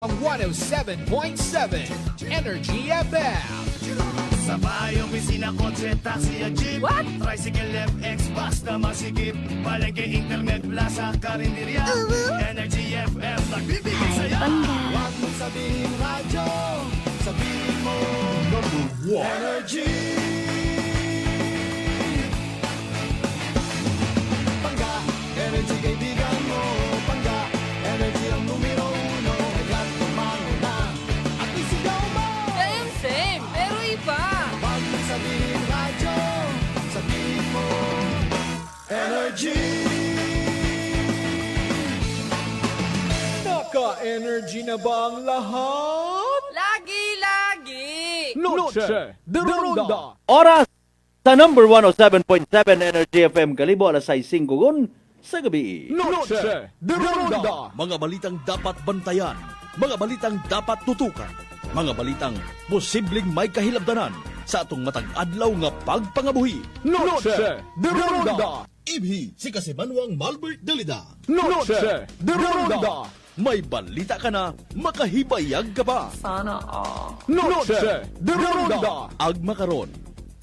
107.7 Energy FM. Sa bahay, opisina, kotse, taxi at jeep. What? Tricycle, FX, basta masikip. Palengke, internet, plaza, karinderya. Energy FM, nagbibigay saya. Huwag mong sabihin radyo, sabihin mo number one. Energy. Pangga, energy kaibigan mo. Pangga, energy ang numero uno. Kaya tumango na at isigaw mo. Same, pero iba. Huwag mong sabihin radyo, sabihin mo energy. Naka-energy na ba ang lahat? Lagi. Noche de Ronda. Oras sa number 107.7 Energy FM Kalibo, alas 6 gun sa gabi. Noche de Ronda. Mga balitang dapat bantayan, mga balitang dapat tutukan, mga balitang posibleng may kahilabdanan sa atong matag adlaw nga pagpangabuhi. Noche de Ronda. Ibhi si Kasimanwang Malbert Dalida. Noche de Ronda. May balita ka na, makahibayag ka pa. Noche de Ronda. Agma karon,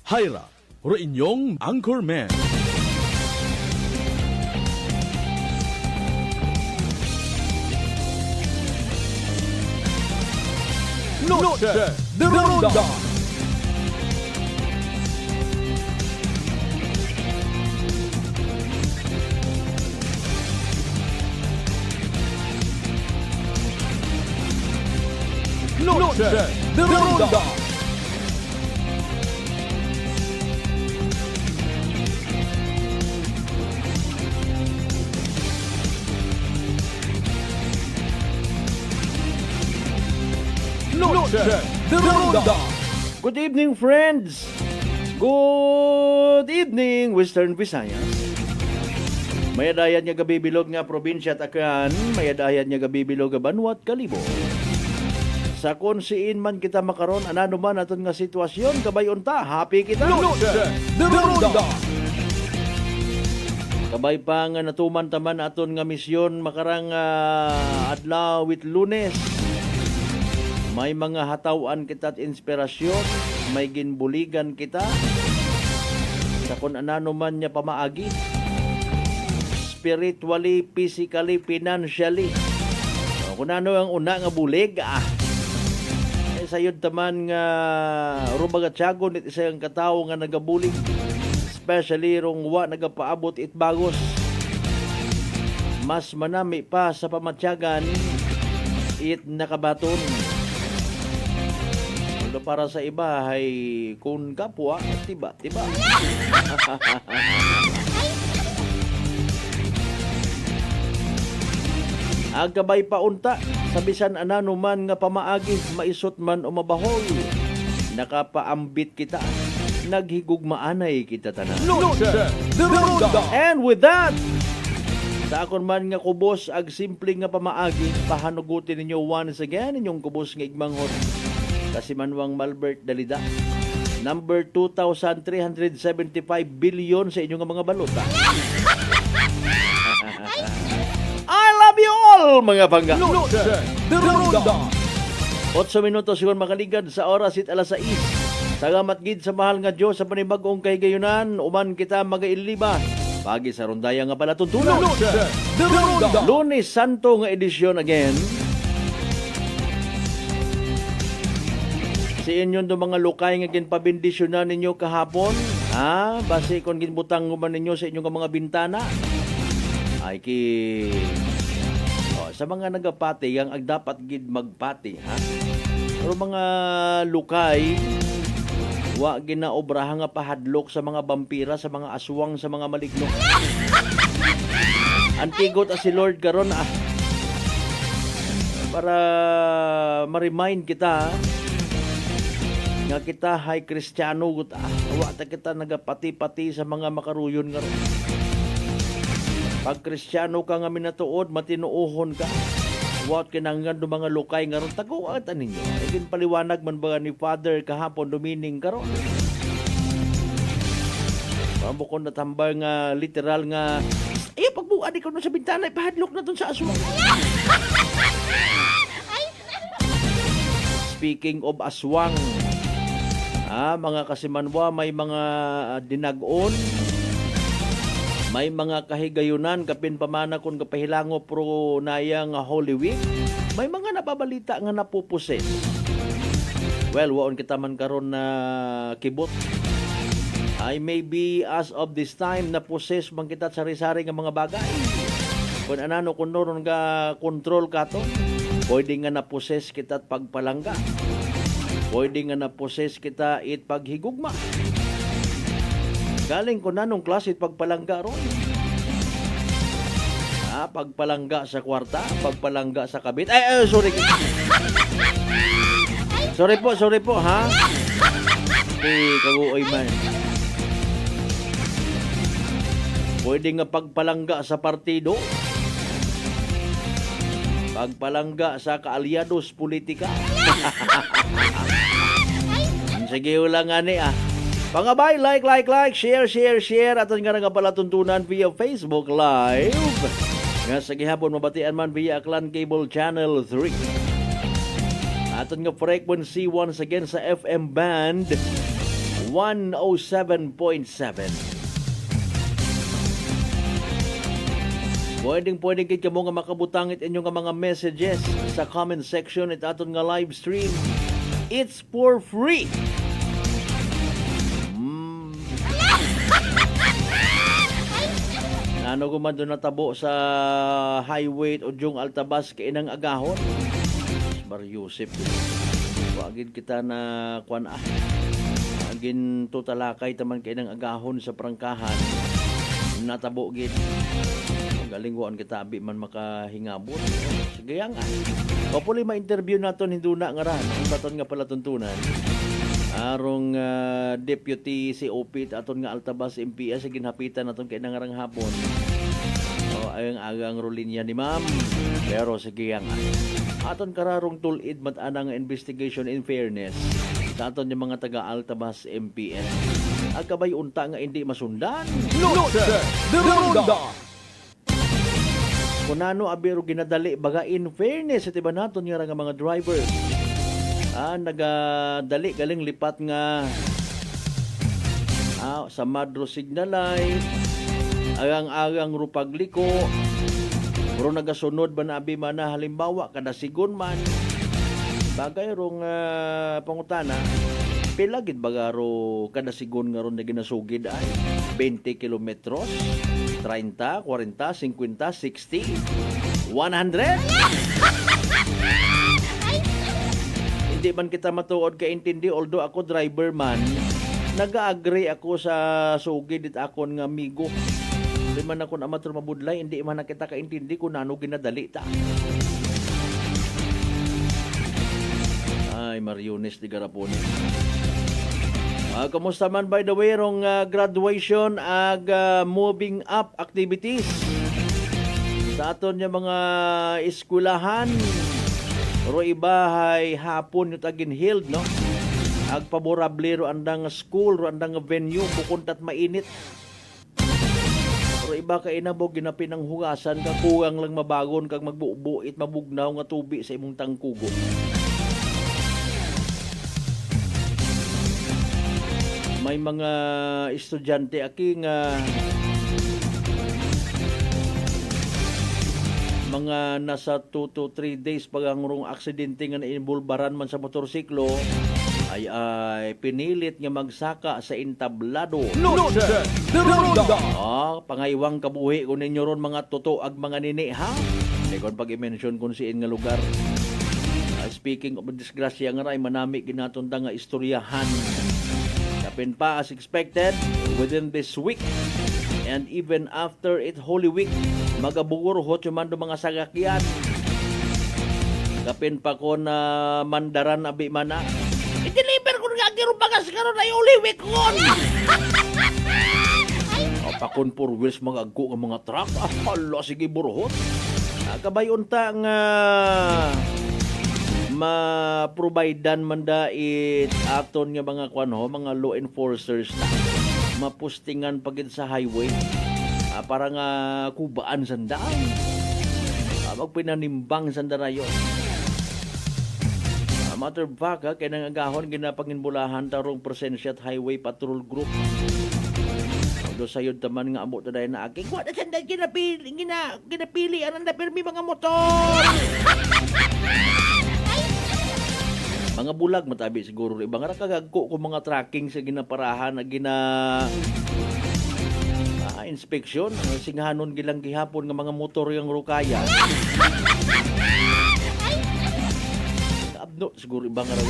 Hyra, inyong Anchorman. Noche de Ronda. Noche de Ronda. Noche de Ronda. Good evening, friends. Good evening, Western Visayas. Mayadayan nga gabibilog nga probinsya at Aklan, mayadayan nga gabibilog nga Banwat Kalibo. Sa kung siin man kita makaron, anano man aton nga sitwasyon, kabay unta, happy kita. Noche de Ronda. Kabay pa nga natuman taman aton nga misyon makarang adlaw with Lunes. May mga hatawan kita at inspirasyon, may ginbuligan kita. Sa kung anano man niya pamaagi. Spiritually, physically, financially. Kung ano ang una nga bulig, sayod taman nga rubagatsagon it isang katawo nga nagabulig, especially rong wa nagapaabot it bagos, mas manami pa sa pamatsyagan it nakabaton. Pero para sa iba ay kun kapwa tiba agabay pa unta sa bisan anano man nga pamaagi, maisot man o mabahoy, nakapaambit kita, naghigugmaanay kita tanan. Noche de Ronda. And with that, sa akon man nga kubos ag simple nga pamaagi, pahanugutin ninyo once again inyong kubos nga igmanghon. Kasimanwang Malbert Dalida, number 2,375 billion sa inyong mga balota. I love you all, mga pangga. Noche de Ronda. 8 minutos siguro makaligad sa oras it alas 6. Salamat gid sa mahal nga Dios sa panibag-ong kahigayunan, uman kita magailiba. Pagi sa rondaya nga palatuntunan. Noche de Ronda. Lunes Santo nga edisyon again. Si inyon do mga lukay nga ginpabendisyonan ninyo kahapon, base kon ginbutang man ninyo sa inyong mga bintana. Ay sa mga nagapati ang dapat gid magpati, pero mga lukay wa ginaobrahan nga pahadlok sa mga vampira, sa mga aswang, sa mga maligno. Antigot si Lord karon para ma-remind kita nga kita hay Kristiyano gut wa ta kita nagapati-pati sa mga makaruyon karon. Pag Kristiyano ka nga minatuod, matinuohon ka. What kinanggan do mga lukay nga ron taguan ninyo. Igin paliwanag man ba ni Father kahapon dumining karon. Pambukon na tambal nga literal nga pagbuan ikaw na sa bintana ipahadlok na dun sa aswang. Speaking of aswang, mga kasimanwa, may mga dinag-on, may mga kahigayunan, kapin pamana kung kapahilango pro nayang Holy Week, may mga nababalita nga napupuse. Well, waon kita man karon na kibot. Ay maybe as of this time na poses man kita sari-sari nga mga bagay. Kung anano kung noron nga control ka to, pwede nga naposes kita at pagpalangga. Pwede nga naposes kita it paghigugma. Galing ko nanong klase it pagpalangga ron. Pagpalangga sa kwarta, pagpalangga sa kabit. Sorry. Sorry po, ha? Kaguoy man. Pwede nga pagpalangga sa partido. Pagpalangga sa kaalyados politika. Sige ulang ani Pangabay, like, share. Aton nga nga pala tuntunan via Facebook Live. Nga sa gihapon mabatian man via Aklan Cable Channel 3. Aton nga frequency once again sa FM band 107.7. Pwedeng kit kamo nga makabutangit inyong mga messages sa comment section at aton nga live stream. It's for free. Ano ko man doon natabo sa highway o Jong Altabas kay nang agahon. Bar Yusef. Wagin kita na kuan agin tutalakay taman kay nang agahon sa prangkahan. Natabo gid. Galingguan kita abi man makahingabot. Sige nga. Hopefully ma-interview naton hinduna nga ran. Ang baton nga pala tuntunan. Arong deputy COP aton nga Altabas MPS ginhapitan naton kay nangarang hapon. Ayang agang rulinya ni ma'am. Pero sige nga. Aton kararong tulid mat-ana nga investigation in fairness sa aton yung mga taga Altabas MPS. Agkabay unta nga hindi masundan. Noche de Ronda. Kunano abiro ginadali baga in fairness iti ba naton nga mga driver. Nagadali galing lipat nga sa Madro Signal Light agang rupagliko pero nagasunod ba na abi man na halimbawa kada sigon man bagay rong pangutana pila gid bagaro kada sigon nga ron na ginasugid ay 20 kilometros 30, 40, 50, 60, 100. Hindi man kita matuod kaintindi, although ako driver man, nag-agree ako sa sugid it akon nga amigo. Hindi man ako amateur mabudlay, hindi man na kita kaintindi kung ano ginadali ta. Ay, Mariones di Garapone. Kamusta man by the way rong graduation moving up activities sa aton yung mga eskwelahan ro ibahay hapon yung tagin hild no agpaborable ro andang school ro andang venue bukuntat mainit ro iba ka inabog ginapin ang hugasan ka kuwang lang mabagon kag magbubuit mabugnaw nga tubi sa imong tangkugo. May mga estudyante aking mga nasa 2 to 3 days pagangrong aksidente nga nainvolbaran man sa motorsiklo ay pinilit nga magsaka sa entablado. Noche de Ronda. Pangaywang kabuhi ko ninyo ron mga toto ag mga nini ha. Kung pag-i-mention kung siin nga lugar. Speaking of disgrasya nga ray manami ginatonda nga istoryahan. Kapin pa as expected within this week and even after it Holy Week magabuhurhot yung man do mga sagakyan kapin pa ko na mandaran abi mana i-deliver ko nga giro bagas karon ay Holy Week kon pakon for wheels magagko nga mga truck hala sige burhot kabayon ta nga ma-providean man dait aton nga mga mga law enforcers na mapustingan pagid sa highway para nga kubaan sandaan magpinanimbang sandarayon Matter of fact, kaya nang agahon ginapanginbulahan tarong presensya at highway patrol group. Do sayod taman nga amo taday na aking wa na sanday ginapili anan na pirmi mga motor. Mga bulag matabi siguro ibang ra kagagko ko mga tracking sa ginaparahan na inspeksyon singhanon gilang gihapon nga mga motor yang rukaya. Abno siguro ibang ra.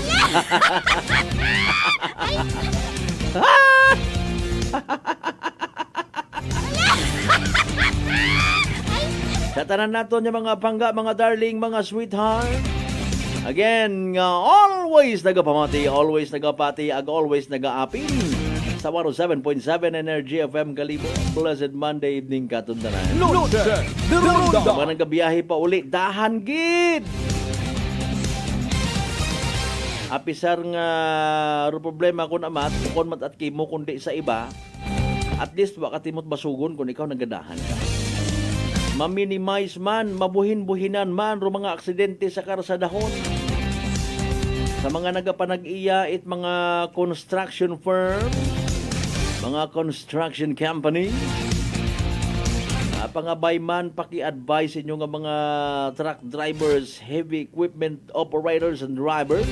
Sa tanan naton yung mga pangga, mga darling, mga sweetheart. Again, always nagapamati, always nagapati, always nagaapin. Sa 107.7 Energy FM Kalibo. Blessed Monday evening katundanan. Noche de Ronda. Mga nagabiyahe pa uli, dahan gid. Apisar nga problema ko namat, kung mat at kimo kundi sa iba, at least wakatimot basugon kung ikaw nagadahan ka. Ma-minimize man, mabuhin-buhinan man ro mga aksidente sa karsadahon. Sa mga nagapanag-iya it mga construction firm, mga construction company, pangabay man paki-advise inyo nga mga truck drivers, heavy equipment operators and drivers.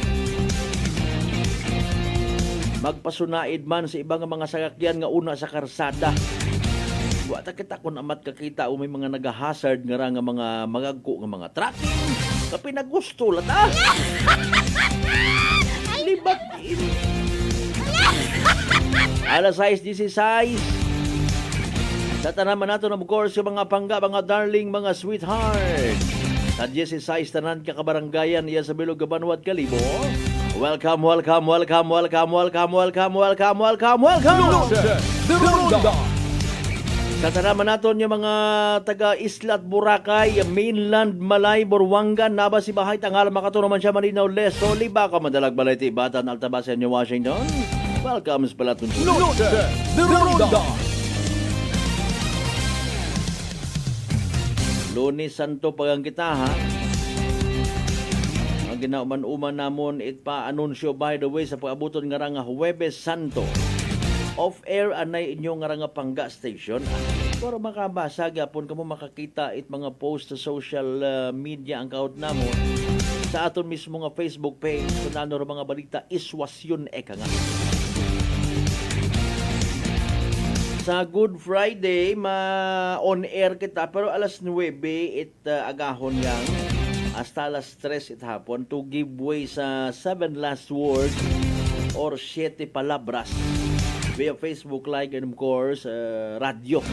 Magpasunaid man sa ibang mga sakakyan nga una sa karsada. Wa ta kita kun amat kakita o may mga nagahazard nga ra nga mga magagko nga mga tracking kapinagusto la ta. Libat in. Alas 6:16 sa tanaman nato of course yung mga pangga, mga darling, mga sweetheart. Sa 16 tanan kakabaranggayan iya sa Bilog Gabanwat Kalibo. Welcome, welcome, welcome, welcome, welcome, welcome, welcome, welcome, welcome. Noche de Ronda. Sa tanaman naton yung mga taga Isla at Boracay, mainland, Malay, Borwangan, Naba, Sibahay, Tangal, Makatuno, Mansya, Malinaw, Leso, Libaca, Madalag, Balay, Tibatan, Altabasan, New Washington. Welcome sa Palatun. Noche de Ronda. Lunes Santo pagang kita ha. Ang ginauman-uman namon it pa anunsyo by the way sa pag-abuton nga nga Huwebes Santo. Off-air anay inyo nga nga pangga station. Para makabasa gyapon kamo makakita it mga post sa social media ang account namon sa aton mismo nga Facebook page kung ano mga balita iswasyon eka nga. Sa Good Friday, ma-on-air kita, pero alas 9, agahon yang, hasta alas 3 hapon, to give way sa 7 last words or 7 palabras via Facebook Live and of course, radio.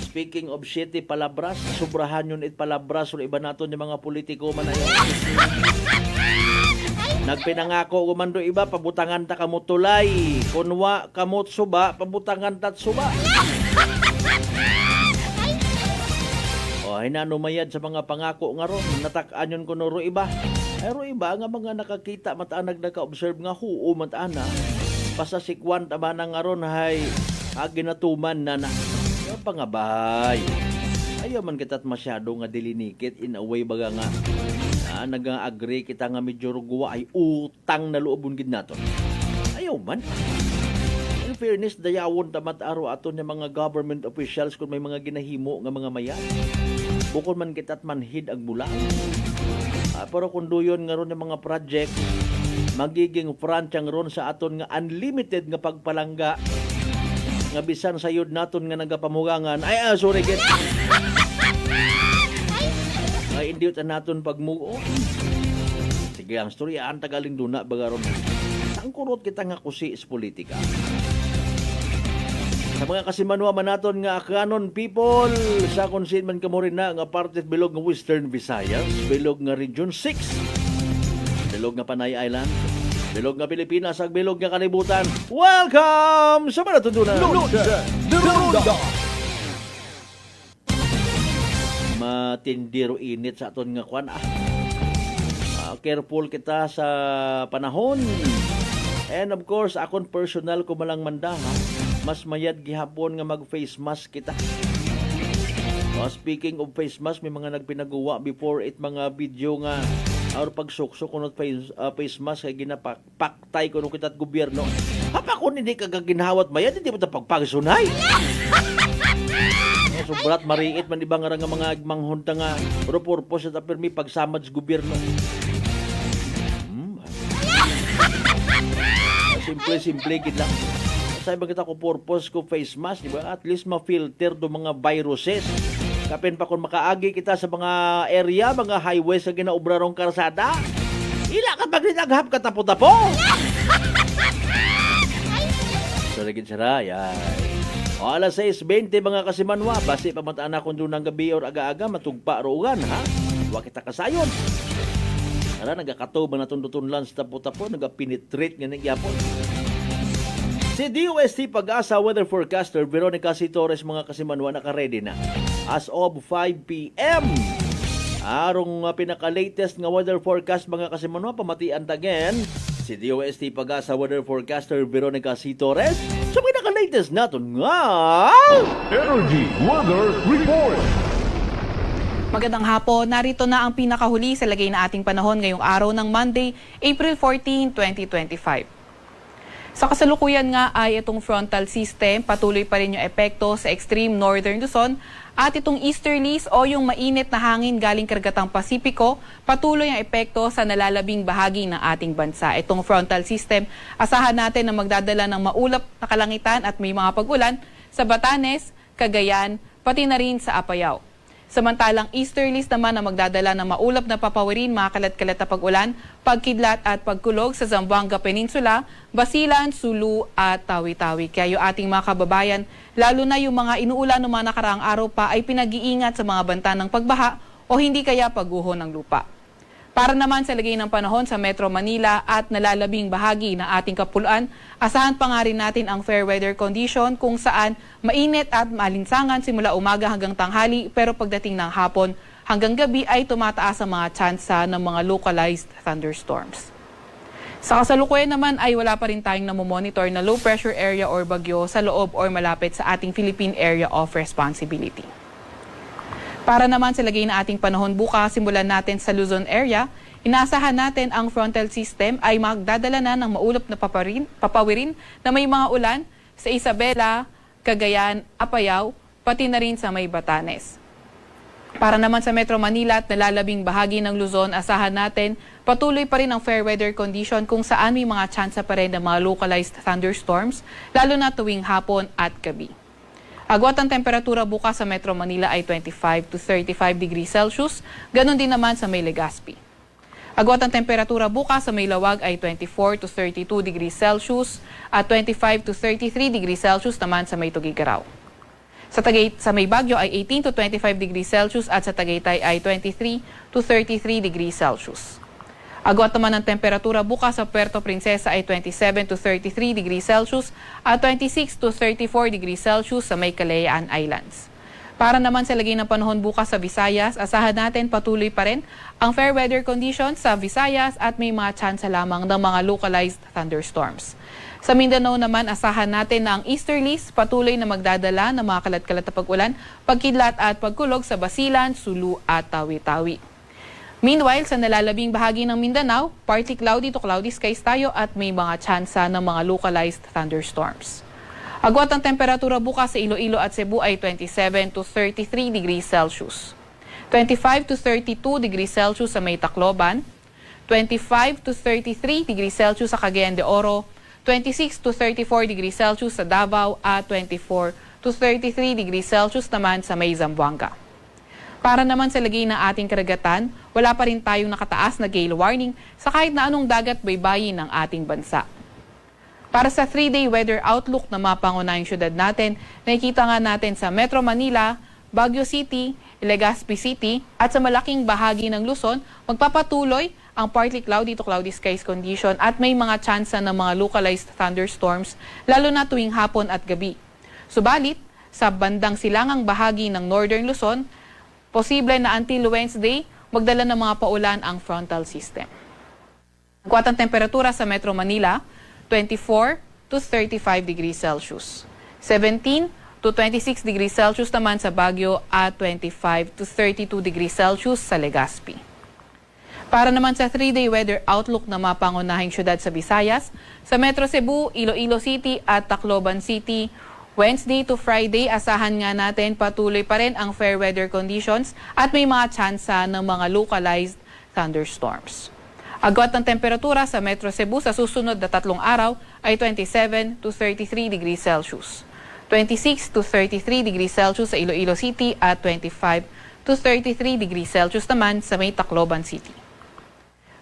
Speaking of 7 palabras, sobrahan yun palabras o iba naton yung mga politiko man ayon. Nagpinangako kumando iba, pabutangan ta kamot tulay. Kunwa kamot suba, pabutangan tat suba. O, hinanumayad sa mga pangako nga ron. Natak-an yun kuno ro iba. Ay ro iba nga mga nakakita, mataanag naka-observe nga huo mataana. Pasasikwan tabanang nga ron, hay aginatuman na na. Yung pangabay. Ayaw man kita't masyado nga dilinikit, in a way baga nga. Nag-agree kita nga medyo ruguwa ay utang na luobon gid naton. Ayaw man. In fairness, dayawon tamat aro aton yung mga government officials kung may mga ginahimo nga mga maya. Bukod man kita't manhid ang bulan. Pero kung duyon nga ron yung mga project, magiging franchang ron sa aton nga unlimited nga pagpalangga nga bisan sayod naton nga nagapamugangan. Ay, sorry get. Ay, hindi ito natin pagmuo. Sige, ang storya, ang tagaling doon na, bagaron. Ang kurot kita nga kusi is politika. Sa mga kasimanwa man naton nga akanon people, sa konsin man kamo rin na, nga parte bilog ng Western Visayas, bilog nga Region 6, bilog nga Panay Island, bilog nga Pilipinas, ang bilog nga kalibutan. Welcome sa mga tundunan. Noche de Ronda. Matindiro init sa aton nga kwan careful kita sa panahon, and of course akon personal ko malang manda ha, mas mayad gihapon nga mag face mask kita. Speaking of face mask, may mga nagpinagawa before it mga video nga Aron pagsuksok kunot face mask kay ginapaktay kuno kitat gobyerno. Hapa kun hindi ka ginhawat bayan hindi mo ta pagpagsunay. So berat mariit man ibang nga mga manghunta nga pero purpose at permi pagsamad sa gobyerno. Simple gid lang. Say ba kita ko purpose ko face mask, di ba? At least ma-filter do mga viruses. Kapin pa kung makaagi kita sa mga area, mga highways sa ginaubrarong karsada. Ila ka maglinaghap ka tapo-tapo. So, lagin sara, yan. O, alas 6:20 mga kasimanwa, basi pamataan na kung doon ng gabi or aga-aga, matugpa rogan, ha? Huwag kita kasayon. Ara, nagakatubang na tundutunlan sa tapo-tapo, nagapinitrate nga nagyapon. Si DOST Pag-asa Weather Forecaster Veronica C. Torres mga kasimanwa naka-ready na. As of 5 p.m. Arong pinaka-latest nga weather forecast mga kasimanwa pamatian again si DOST Pag-asa Weather Forecaster Veronica C. Torres. So pinaka-latest natin nga Energy Weather Report. Magandang hapon, narito na ang pinakahuli sa lagay na ating panahon ngayong araw ng Monday, April 14, 2025. Sa kasalukuyan nga ay itong frontal system, patuloy pa rin yung epekto sa extreme northern Luzon at itong easterlies o yung mainit na hangin galing karagatang Pasipiko, patuloy ang epekto sa nalalabing bahagi ng ating bansa. Itong frontal system, asahan natin na magdadala ng maulap na kalangitan at may mga pag-ulan sa Batanes, Cagayan, pati na rin sa Apayao. Samantalang easterlies naman na magdadala ng maulap na papawirin, mga kalat-kalat na pag-ulan, pagkidlat at pagkulog sa Zamboanga Peninsula, Basilan, Sulu at Tawi-Tawi. Kaya yung ating mga kababayan, lalo na yung mga inuulan ng mga nakaraang araw pa ay pinag-iingat sa mga banta ng pagbaha o hindi kaya pagguho ng lupa. Para naman sa lagay ng panahon sa Metro Manila at nalalabing bahagi ng ating kapuluan, asahan pa nga rin natin ang fair weather condition kung saan mainit at maalinsangan simula umaga hanggang tanghali pero pagdating ng hapon hanggang gabi ay tumataas ang mga tsansa ng mga localized thunderstorms. Sa kasalukuyan naman ay wala pa rin tayong namomonitor na low pressure area or bagyo sa loob or malapit sa ating Philippine Area of Responsibility. Para naman sa lagay na ating panahon bukas, simulan natin sa Luzon area. Inaasahan natin ang frontal system ay magdadala na ng maulap na papawirin na may mga ulan sa Isabela, Cagayan, Apayao, pati na rin sa may Batanes. Para naman sa Metro Manila at nalalabing bahagi ng Luzon, asahan natin patuloy pa rin ang fair weather condition kung saan may mga tsansa pa rin ng mga localized thunderstorms, lalo na tuwing hapon at gabi. Agwat ang temperatura bukas sa Metro Manila ay 25 to 35 degrees Celsius, ganun din naman sa may Legazpi. Agwat ang temperatura bukas sa may Lawag ay 24 to 32 degrees Celsius at 25 to 33 degrees Celsius naman sa may Tugigaraw. Sa may Baguio ay 18 to 25 degrees Celsius at sa Tagaytay ay 23 to 33 degrees Celsius. Agwat naman ang temperatura bukas sa Puerto Princesa ay 27 to 33 degrees Celsius at 26 to 34 degrees Celsius sa may Kalayaan Islands. Para naman sa lagay ng panahon bukas sa Visayas, asahan natin patuloy pa rin ang fair weather conditions sa Visayas at may mga tsansa lamang ng mga localized thunderstorms. Sa Mindanao naman, asahan natin na ang easterlies patuloy na magdadala ng mga kalat-kalat na pag-ulan, pagkidlat at pagkulog sa Basilan, Sulu at Tawi-Tawi. Meanwhile, sa nalalabing bahagi ng Mindanao, partly cloudy to cloudy skies tayo at may mga tsansa ng mga localized thunderstorms. Agwat ang temperatura bukas sa Iloilo at Cebu ay 27 to 33 degrees Celsius. 25 to 32 degrees Celsius sa may Tacloban, 25 to 33 degrees Celsius sa Cagayan de Oro, 26 to 34 degrees Celsius sa Davao at 24 to 33 degrees Celsius naman sa may Zamboanga. Para naman sa lagay ng ating karagatan, wala pa rin tayong nakataas na gale warning sa kahit na anong dagat baybayin ng ating bansa. Para sa 3-day weather outlook na mapangunahing syudad natin, nakikita nga natin sa Metro Manila, Baguio City, Legazpi City at sa malaking bahagi ng Luzon, magpapatuloy ang partly cloudy to cloudy skies condition at may mga tsansa ng mga localized thunderstorms lalo na tuwing hapon at gabi. Subalit, sa bandang silangang bahagi ng Northern Luzon, posible na until Wednesday, magdala ng mga paulan ang frontal system. Agwat ang temperatura sa Metro Manila, 24 to 35 degrees Celsius. 17 to 26 degrees Celsius naman sa Baguio at 25 to 32 degrees Celsius sa Legazpi. Para naman sa 3-day weather outlook na mga pangunahing syudad sa Visayas, sa Metro Cebu, Iloilo City at Tacloban City, Wednesday to Friday, asahan nga natin patuloy pa rin ang fair weather conditions at may mga tsansa ng mga localized thunderstorms. Agwat ng temperatura sa Metro Cebu sa susunod na 3 araw ay 27 to 33 degrees Celsius. 26 to 33 degrees Celsius sa Iloilo City at 25 to 33 degrees Celsius naman sa may Tacloban City.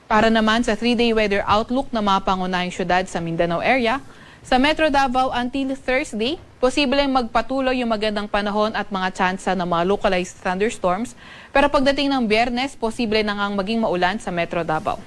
Para naman sa 3-day weather outlook ng mga pangunahing syudad sa Mindanao area, sa Metro Davao until Thursday, posibleng magpatuloy yung magandang panahon at mga tsansa ng mga localized thunderstorms, pero pagdating ng Biyernes, posible na ngang maging maulan sa Metro Davao.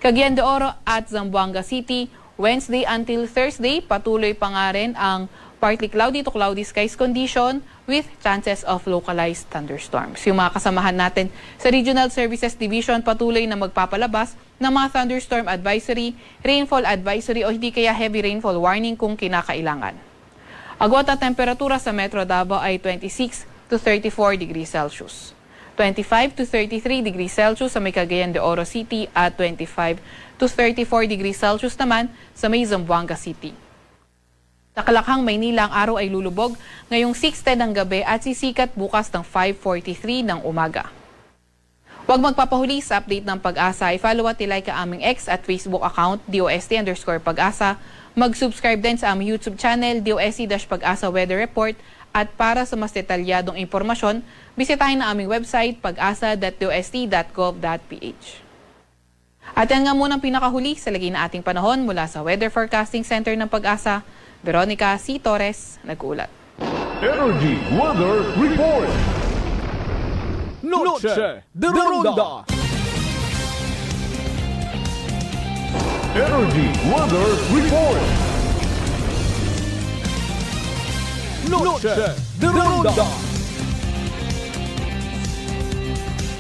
Cagayan de Oro at Zamboanga City, Wednesday until Thursday, patuloy pa nga rin ang partly cloudy to cloudy skies condition with chances of localized thunderstorms. Yung mga kasamahan natin sa Regional Services Division patuloy na magpapalabas ng mga thunderstorm advisory, rainfall advisory o hindi kaya heavy rainfall warning kung kinakailangan. Agwat na temperatura sa Metro Davao ay 26 to 34 degrees Celsius. 25 to 33 degrees Celsius sa may Cagayan de Oro City at 25 to 34 degrees Celsius naman sa may Zamboanga City. Sa Kalakhang, Maynila, ang araw ay lulubog ngayong 6:10 ng gabi at sisikat bukas ng 5:43 ng umaga. Huwag magpapahuli sa update ng Pag-asa. I-follow at i-like ang aming X at Facebook account, DOST_Pag-asa. Mag-subscribe din sa aming YouTube channel, DOST-Pag-asa Weather Report. At para sa mas detalyadong impormasyon, bisitahin ang aming website, pag-asa.dost.gov.ph. At yan nga muna ang pinakahuli sa lagay na ating panahon mula sa Weather Forecasting Center ng Pag-asa. Veronica C. Torres, nag-uulat. Energy Weather Report. Noche de Ronda. Energy Weather Report. Noche de Ronda.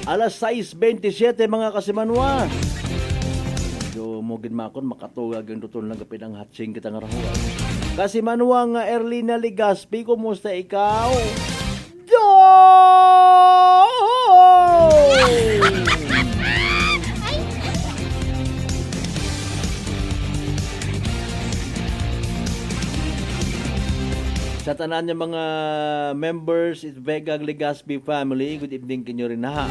Alas 6:27 mga kasimanwa. Medyo mugid makon makatugag ang tutol ng gapin ang hatsing kita nga rahuan. Kasimanwa nga Erlina Ligaspi, kumusta ikaw? Sa tanan niya mga members it Vega Ligaspi family, good evening kinyo rin ha.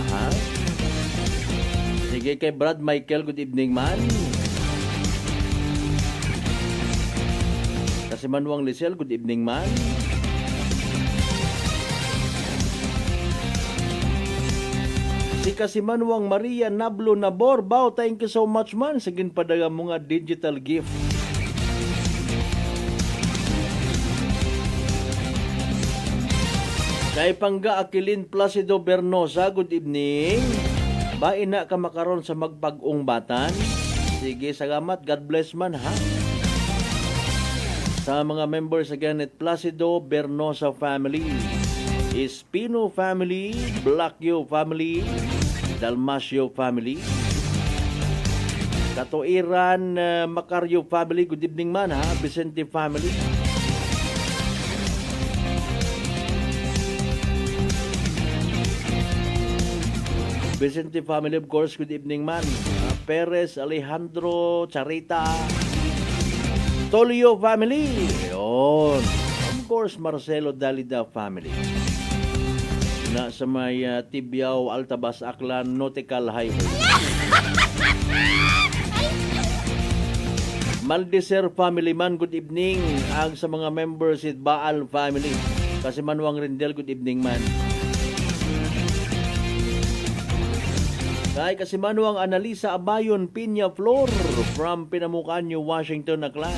Sige kay Brad Michael, good evening man. Kasi Manuang Lisel, good evening man. Si Kasimanuang Maria Nablo Nabor, Bao, thank you so much man. Sagin padaga mo nga digital gift. Kay Pangga Aquilin Placido Bernosa, good evening. Bain na ka makaron sa magpag-ung batan. Sige, salamat. God bless man ha. Sa mga members sa Ganit Placido Bernosa family, Espino family, Blackyo family, Dalmasio family, Katuiran Macario family, good evening man ha. Vicente family, Vicente family, of course, good evening man. Perez, Alejandro, Charita, Tolio family. Yun. Of course, Marcelo Dalida family. Na sa may Tibiao, Altabas, Aklan, Nautical Highway. Maldeser family man, good evening. Ang sa mga members it Baal family. Kasi Manuang Rindel, good evening man. Kay kasi Manuang Analisa Abayon Piña Flor from Pinamukanyo, Washington, Aklan.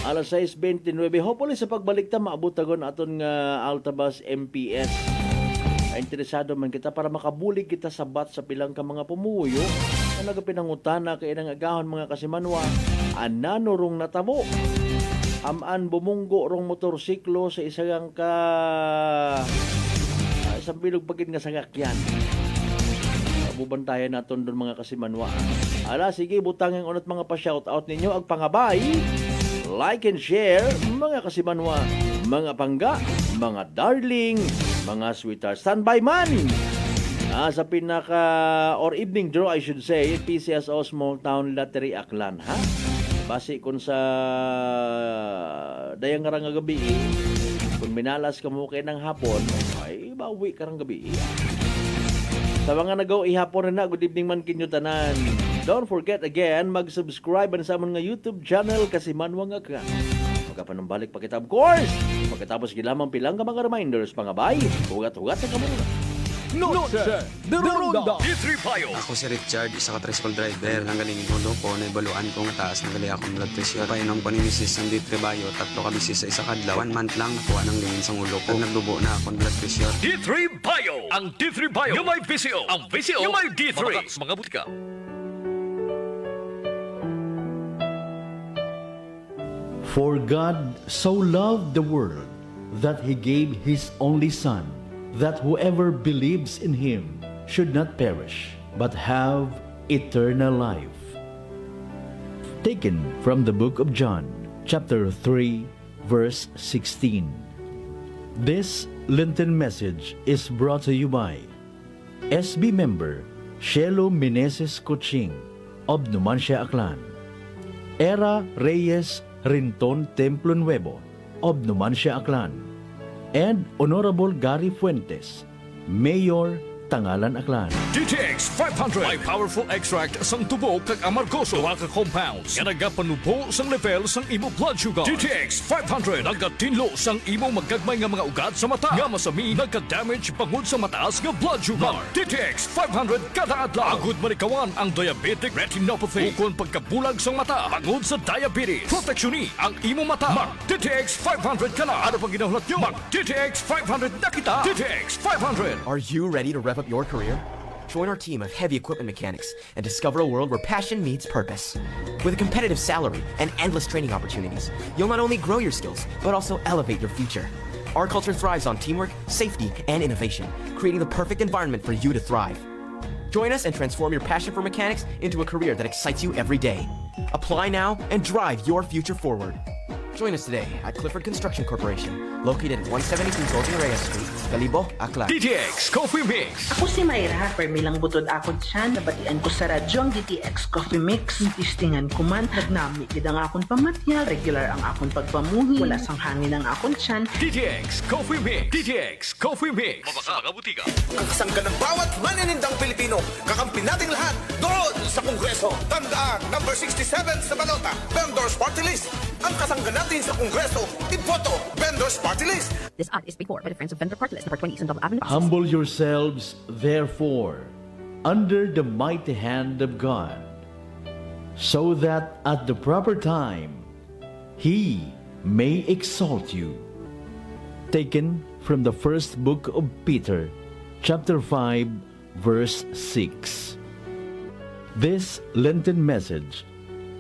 Alas 6:29. Hopefully sa pagbalik ta maabot-agon aton nga Altabas MPS. Ay interesado man kita para makabulig kita sa bat sa pilang ka mga pumuyo na nagapinangutana kay nang agahon mga kasimanwa. Anano rong natabo. Aman bumunggo rong motorsiklo sa isang isang bilog pagit nga sangakyan. Bubantayan naton doon mga kasimanwa. Ala, sige, butang ang unat mga pa-shoutout ninyo. Ang pangabay, like and share, mga kasimanwa, mga pangga, mga darling, mga sweetheart. Standby man! Sa pinaka or evening draw I should say, PCSO Small Town Lottery Aklan, ha? Base kun sa dayang nga gabi, kung minalas ka mo kay ng hapon, ay bawi ka rang gabi. Sa mga nagaw ihapon na good evening man kinyo tanan. Don't forget again, mag-subscribe sa amon nga YouTube channel kasi manwang ka. Magkapanumbalik pa kita of course. Pagkatapos gilamang pilang ka mga reminders, mga bay, hugat-hugat sa kamuna. Noche de Ronda. Ako si Richard, isa ka tricycle driver. Nanggaling ko ko, naibaluan ko nga taas ng gali akong blood pressure. Painom ko ni Mrs. ng Ditrebayo, 3 ka bisis sa isa kadlaw. 1 month lang nakuha ng lingin sa ulo ko. Nagdubo na akong blood pressure. D3 Bio! Ang D3 Bio, yung may VCO. Ang VCO, yung may D3. Mamakas mga butika. For God so loved the world that He gave His only Son, that whoever believes in Him should not perish, but have eternal life. Taken from the book of John, chapter 3, verse 16. This Lenten message is brought to you by SB member Shelo Meneses Kuching of Numancia, Aklan, Era Reyes Rinton Templo Nuevo of Numancia, Aklan, and Honorable Gary Fuentes, Mayor, Tangalan, Aklan. DTX 500 may powerful extract sang tubo kag amargoso wa ka compounds nga nagapanubo sang level sang imo blood sugar. DTX 500 nagatinlo sang imo magagmay nga mga ugat sa mata nga masami nagka-damage pangod sa mataas nga blood sugar. DTX 500 kada adlaw agud marikawan ang diabetic retinopathy ukon pagkabulag sang mata pangod sa diabetes. Proteksyon ang imo mata. Mag DTX 500 kana ano pang ginahulot nyo? Mag DTX 500 na kita. DTX 500. Are you ready to rev up your career? Join our team of heavy equipment mechanics and discover a world where passion meets purpose. With a competitive salary and endless training opportunities, you'll not only grow your skills, but also elevate your future. Our culture thrives on teamwork, safety, and innovation, creating the perfect environment for you to thrive. Join us and transform your passion for mechanics into a career that excites you every day. Apply now and drive your future forward. Join us today at Clifford Construction Corporation, located at 172 Golden Reyes Street, Calibo, Aklan. DTX Coffee Mix. Ako si Mayra, permilang butod akon siya, nabatian ko sa radyo ang DTX Coffee Mix. Tistingan ko man, nagnami gid ang akon pamatya, regular ang akon pagpamuhi, wala sang hangin ang akon tiyan. DTX Coffee Mix. DTX Coffee Mix. Mabaka mga butika. Kakasangga ng bawat maninindang Pilipino. Kakampi nating lahat doon sa Kongreso. Tandaan, number 67 sa balota, Vendors Party List. Ang kasangga natin sa Kongreso, iboto, Vendors Party List. This ad is paid for by the Friends of Vendor Party List, number 20 Eastern Double Avenue. Humble yourselves, therefore, under the mighty hand of God, so that at the proper time He may exalt you. Taken from the first book of Peter, chapter 5, verse 6. This Lenten message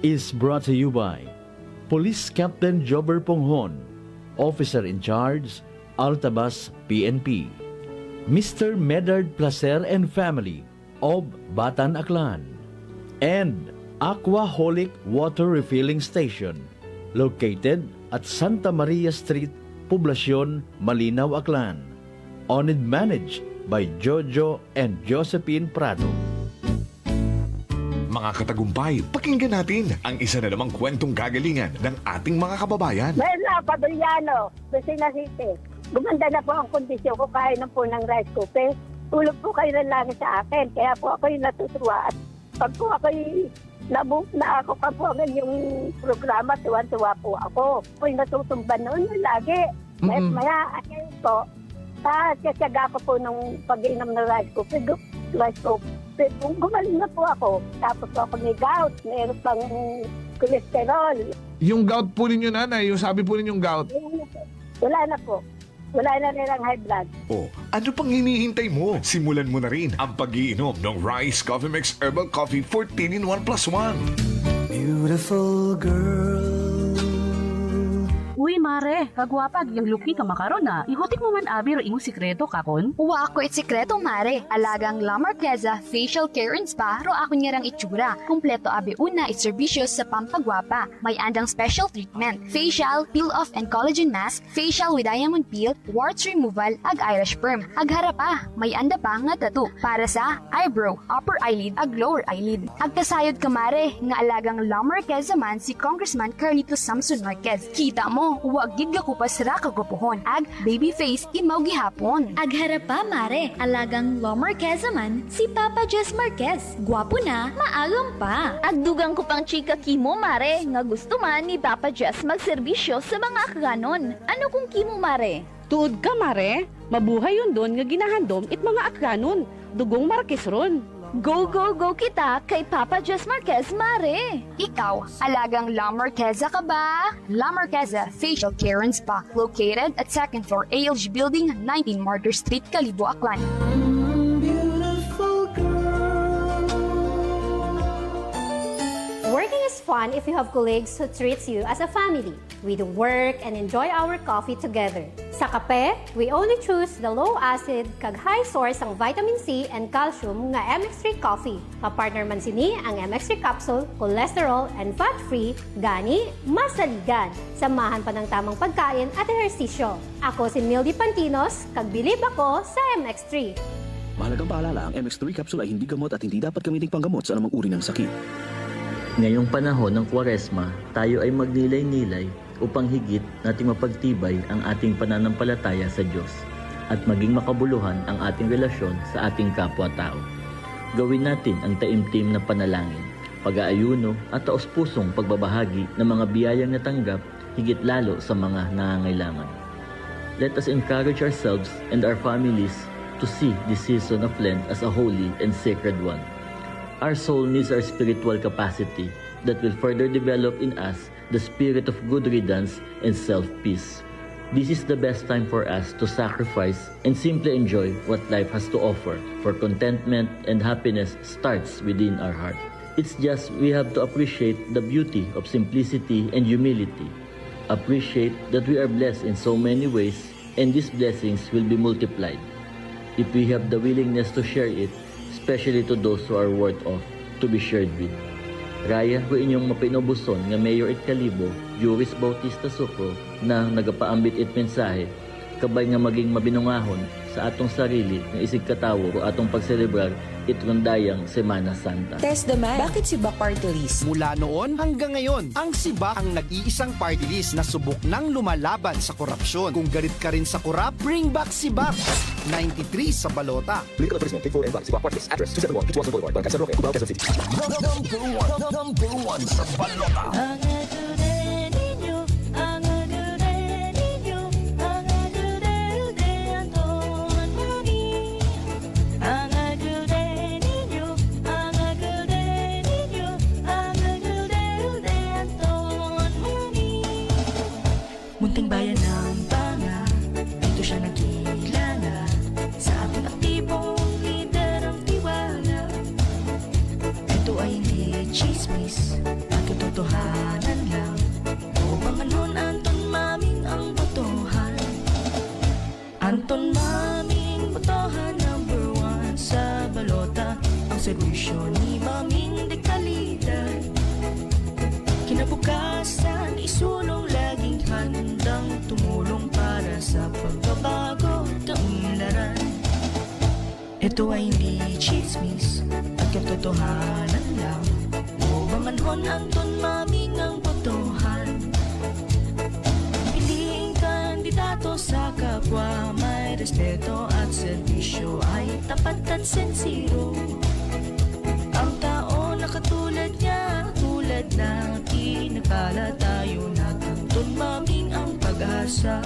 is brought to you by Police Captain Jobber Ponghon, Officer in Charge, Altabas PNP. Mr. Medard Placer and family of Batan, Aklan. And Aquaholic Water Refilling Station, located at Santa Maria Street, Poblacion, Malinaw, Aklan. Owned and managed by Jojo and Josephine Prado. Mga katagumpay, pakinggan natin ang isa na namang kwentong gagalingan ng ating mga kababayan. Merla Padriano, Lucena City. Gumanda na po ang kondisyon ko kahit na po ng rice cooker. Tulog po kayo ng langit sa akin, kaya po ako yung natutuwa. At pag po ako na ako ka po ang yung programa, tuwan-tuwa po ako. Po yung natutumban noon lagi. Maya, ayun po, kasyaga ko po nung pag-inom ng rice cooker. Gumaling na po ako. Tapos po ako may gout, mayroon pang cholesterol. Yung gout po ninyo, nanay, yung sabi po ninyong gout. Wala na po. Wala na nilang high blood. Oh, ano pang hinihintay mo? Simulan mo na rin ang pag-iinom ng Rice Coffee Mix Herbal Coffee 14 in 1 plus 1. Beautiful girl. Uy, mare, kagwapag yung luki ka makaron na. Ihutik mo man abi ro imong sikreto kakon. Wa ako it sikreto, mare. Alagang La Marqueza Facial Care and Spa ro ako niyarang itsura. Kumpleto abi una it serbisyo sa pampagwapa. May andang special treatment, facial, peel-off and collagen mask, facial with diamond peel, warts removal, ag eyelash perm. Ag harapa, may anda pa nga tattoo para sa eyebrow, upper eyelid, ag lower eyelid. Ag kasayod ka, mare, nga alagang La Marqueza man si Congressman Carlito Samson Marquez. Kita mo, huwag gid ka kupas ra kagupuhon. Ag baby face imaw gihapon. Agharap pa, mare. Alagang La Marqueza man si Papa Jess Marquez. Gwapo na, maagam pa. Agdugang ko pang chika kimo, mare, nga gusto man ni Papa Jess magserbisyo sa mga akganon. Ano kung kimo, mare? Tuod ka, mare. Mabuhay yun doon nga ginahandom it mga akranon. Dugong Marquez ron. Go, go, go kita kay Papa Jess Marquez, mare! Ikaw, alagang La Marqueza ka ba? La Marqueza Facial Care and Spa, located at 2nd floor ALG Building, 19 Martyr Street, Calibo, Aklan. Working is fun if you have colleagues who treats you as a family. We do work and enjoy our coffee together. Sa kape, we only choose the low-acid kag high source ang vitamin C and calcium nga MX3 coffee. Kapartner man sini ang MX3 capsule, cholesterol and fat-free, gani, masaligan. Samahan pa ng tamang pagkain at ehersisyo. Ako si Mildy Pantinos, kag bilib ako sa MX3. Mahalagang paalala, ang MX3 capsule ay hindi gamot at hindi dapat gamiting panggamot sa anumang uri ng sakit. Ngayong panahon ng Kwaresma, tayo ay magnilay-nilay upang higit nating mapagtibay ang ating pananampalataya sa Diyos at maging makabuluhan ang ating relasyon sa ating kapwa-tao. Gawin natin ang taimtim na panalangin, pag-aayuno at taos-pusong pagbabahagi ng mga biyayang natanggap higit lalo sa mga nangangailangan. Let us encourage ourselves and our families to see this season of Lent as a holy and sacred one. Our soul needs our spiritual capacity that will further develop in us the spirit of good riddance and self-peace. This is the best time for us to sacrifice and simply enjoy what life has to offer, for contentment and happiness starts within our heart. It's just we have to appreciate the beauty of simplicity and humility. Appreciate that we are blessed in so many ways and these blessings will be multiplied if we have the willingness to share it, especially to those who are worth of to be shared with. Raya ko inyong mapinobuson nga Mayor it Calibo, Juris Bautista Sucro, na nagapaambit it mensahe, kabay nga maging mabinungahon sa atong sarili nga isig katawo o atong pagselebrar itrundayang Semana Santa. Test the man. Bakit si Ba Party List? Mula noon hanggang ngayon, ang SIBA ang nag-iisang party list na subok ng lumalaban sa korupsyon. Kung galit ka rin sa korap, bring back SIBA. 93 sa balota. Legal advertisement, take for and back, SIBA Party List. Address, 271 Pitwason Boulevard, Barangay San Roque, Cubao, Quezon City. Number one sa balota. Munting bayan ng Banga, dito siya nagkilala sa ating aktibong lider ng tiwala. Ito ay hindi chismis at katotohanan lang. O Banganon, Anton Maming ang botohan. Anton Maming botohan, number one sa balota. Ang serbisyo ni Maming de kalidad. Kinabukasan, isulong laging handang tumulong para sa pagbabago at kaunlaran. Ito ay hindi chismis at katotohanan lang. O Banganon, Anton Maming ang botohan. Piliing kandidato sa kapwa, may respeto at serbisyo, ay tapat at sensiro. Ang tao na katulad niya, tulad na kinakala tayo na Anton Maming ang pag-asa.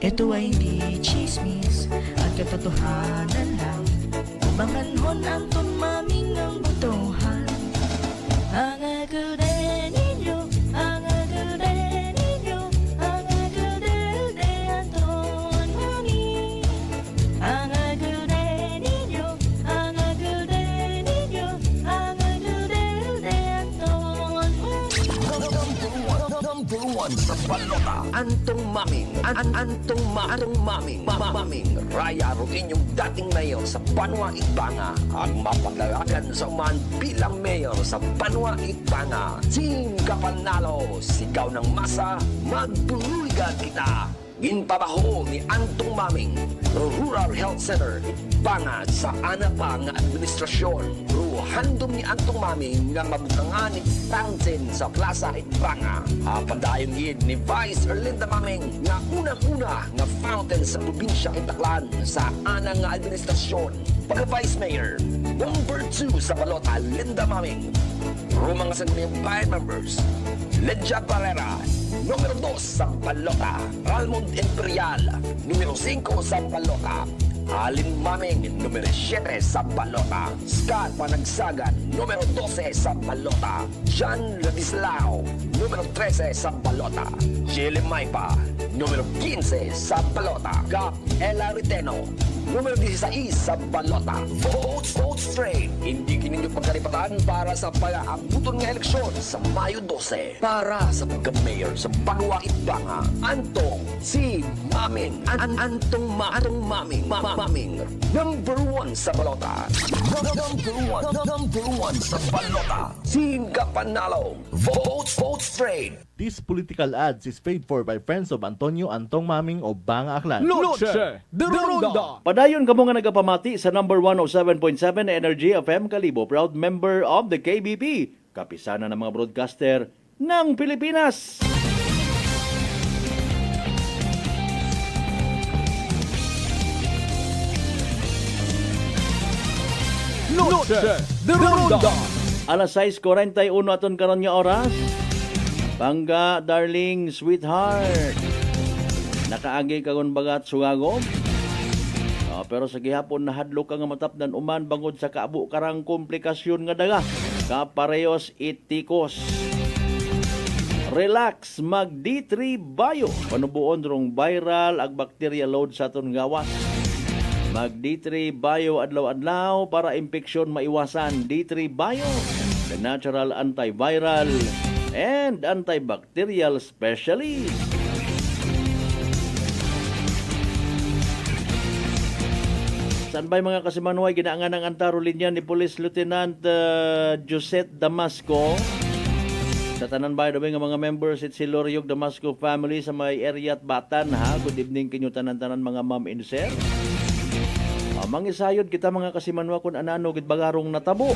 Ito ay hindi chismis at katotohanan lang. Banganon, Anton Maming ang botohan. Ang agad ninyo, ang agad ninyo, ang agad de Anton Maming. Ang agad ninyo, ang agad ninyo, ang agad de Anton Maming. Number one sa balota. Antong maming, antong maming, Raya Ruin yung dating mayor sa Banwa Igbanga. Ang mapaglalagan sa umahan bilang mayor sa Banwa Igbanga. Team Kapanalo, sigaw ng masa, magbuligan kita. Ginpabaho ni Antong Maming, Rural Health Center, Igbanga sa anapa nga administrasyon. Handom ni Antong Maming nga mabutangan ni fountain sa Plaza Igbanga. Padayon yun ni Vice Erlinda Maming nga unang-una nga fountain sa probinsya Itaklan sa anang nga administrasyon. Pagka-Vice Mayor, number 2 sa balota, Linda Maming. Rumang sa mga bayan members, Ledja Barrera, numero 2 sa balota, Almond Imperial, numero 5 sa balota, Alin Maming, numero 7 sa balota, Scott Panagsagan, numero 12 sa balota, John Ladislao, numero 13 sa balota, Shirley Maypa, numero 15 sa balota, Gap Ella Riteno, numero 16 sa balota. Vote straight. Hindi kininyo pagkalipatan para sa pag-aabuton ng eleksyon sa Mayo 12 para sa pagka-mayor sa Banwa Igbanga. Antong si Maming. Antong Maming. Number 1 sa balota. Number 1 sa balota. Team Kapanalo. Vote straight. This political ads is paid for by friends of Antonio Antong Maming o Banga Aklan. Noche de Ronda. Padayon kamo nga nagapamati sa number 107.7 Energy FM Kalibo, proud member of the KBP, kapisana ng mga broadcaster ng Pilipinas. Noche de Ronda. Alas 6:41 aton karon nga oras. Bangga, darling, sweetheart. Nakaagi kagon bagat sugagom. Pero sa gihapon nahadlok ka nga matapdan uman bangod sa kaabo karang komplikasyon nga daga. Kaparehos itikos. Relax, mag D3 Bio. Panubuon rong viral ag bacteria load sa aton gawas. Mag D3 Bio adlaw-adlaw para infeksyon maiwasan. D3 Bio, the natural antiviral and antibacterial specialist. Saan ba'y mga kasimanway ginaangan ng antaro linya ni Police Lieutenant Josette Damasco? Sa tanan ba daw nga mga members at si Loriog Damasco family sa may area at Batan ha? Good evening kinyo tanan-tanan mga ma'am and sir. Mangisayod kita mga kasimanwa kung anano gid bagarong natabo.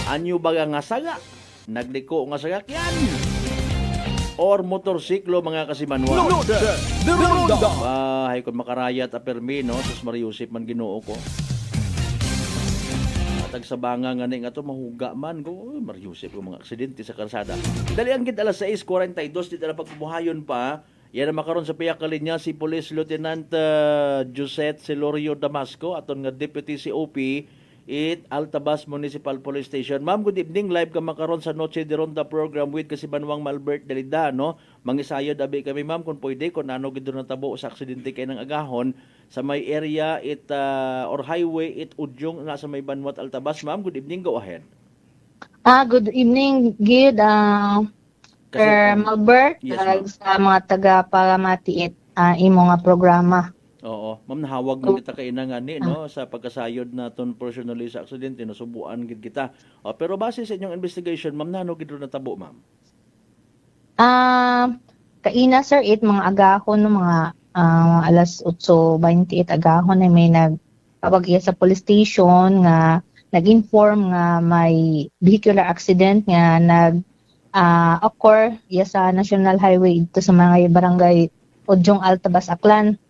Anyo baga nga saga? Nagliko nga sagakyan or motorsiklo mga kasimanwa. Bahay kung makarayat a permi no sus Mariusip man Ginoo ko. Atag sa banga nga ni nga to mahuga man ko Mariusip ko mga aksidente sa kalsada. Dali ang gid alas 6:42 dito na pagbuhayon pa. Yan na makaroon sa piyakal niya si Police Lieutenant Josette Celorio Damasco aton nga Deputy COP it Altabas Municipal Police Station. Ma'am, good evening. Live ka makaroon sa Noche de Ronda program with Kasibanwang Malbert Dalida, no? Mangisayod abi kami, ma'am, kung pwede, kung ano gito na tabo sa aksidente kay ng agahon sa may area or highway Udyong nasa may Banwat Altabas. Ma'am, good evening. Go ahead. Good evening, Gid. Sir Malbert, yes, sa mga taga-Paramati imo nga programa. Oo, ma'am, nahawag mo kita kay inangani no sa pagkasayod naton personally sa aksidente no subuan gid kita. Pero base sa inyong investigation, ma'am, nano gid na tabo, ma'am? Kaina sir mga agahon no mga alas 8:28 agahon ay may nagpabagya sa police station nga nag-inform nga may vehicular accident nga occur sa National Highway ito sa mga barangay Udyong Altabas Aklan.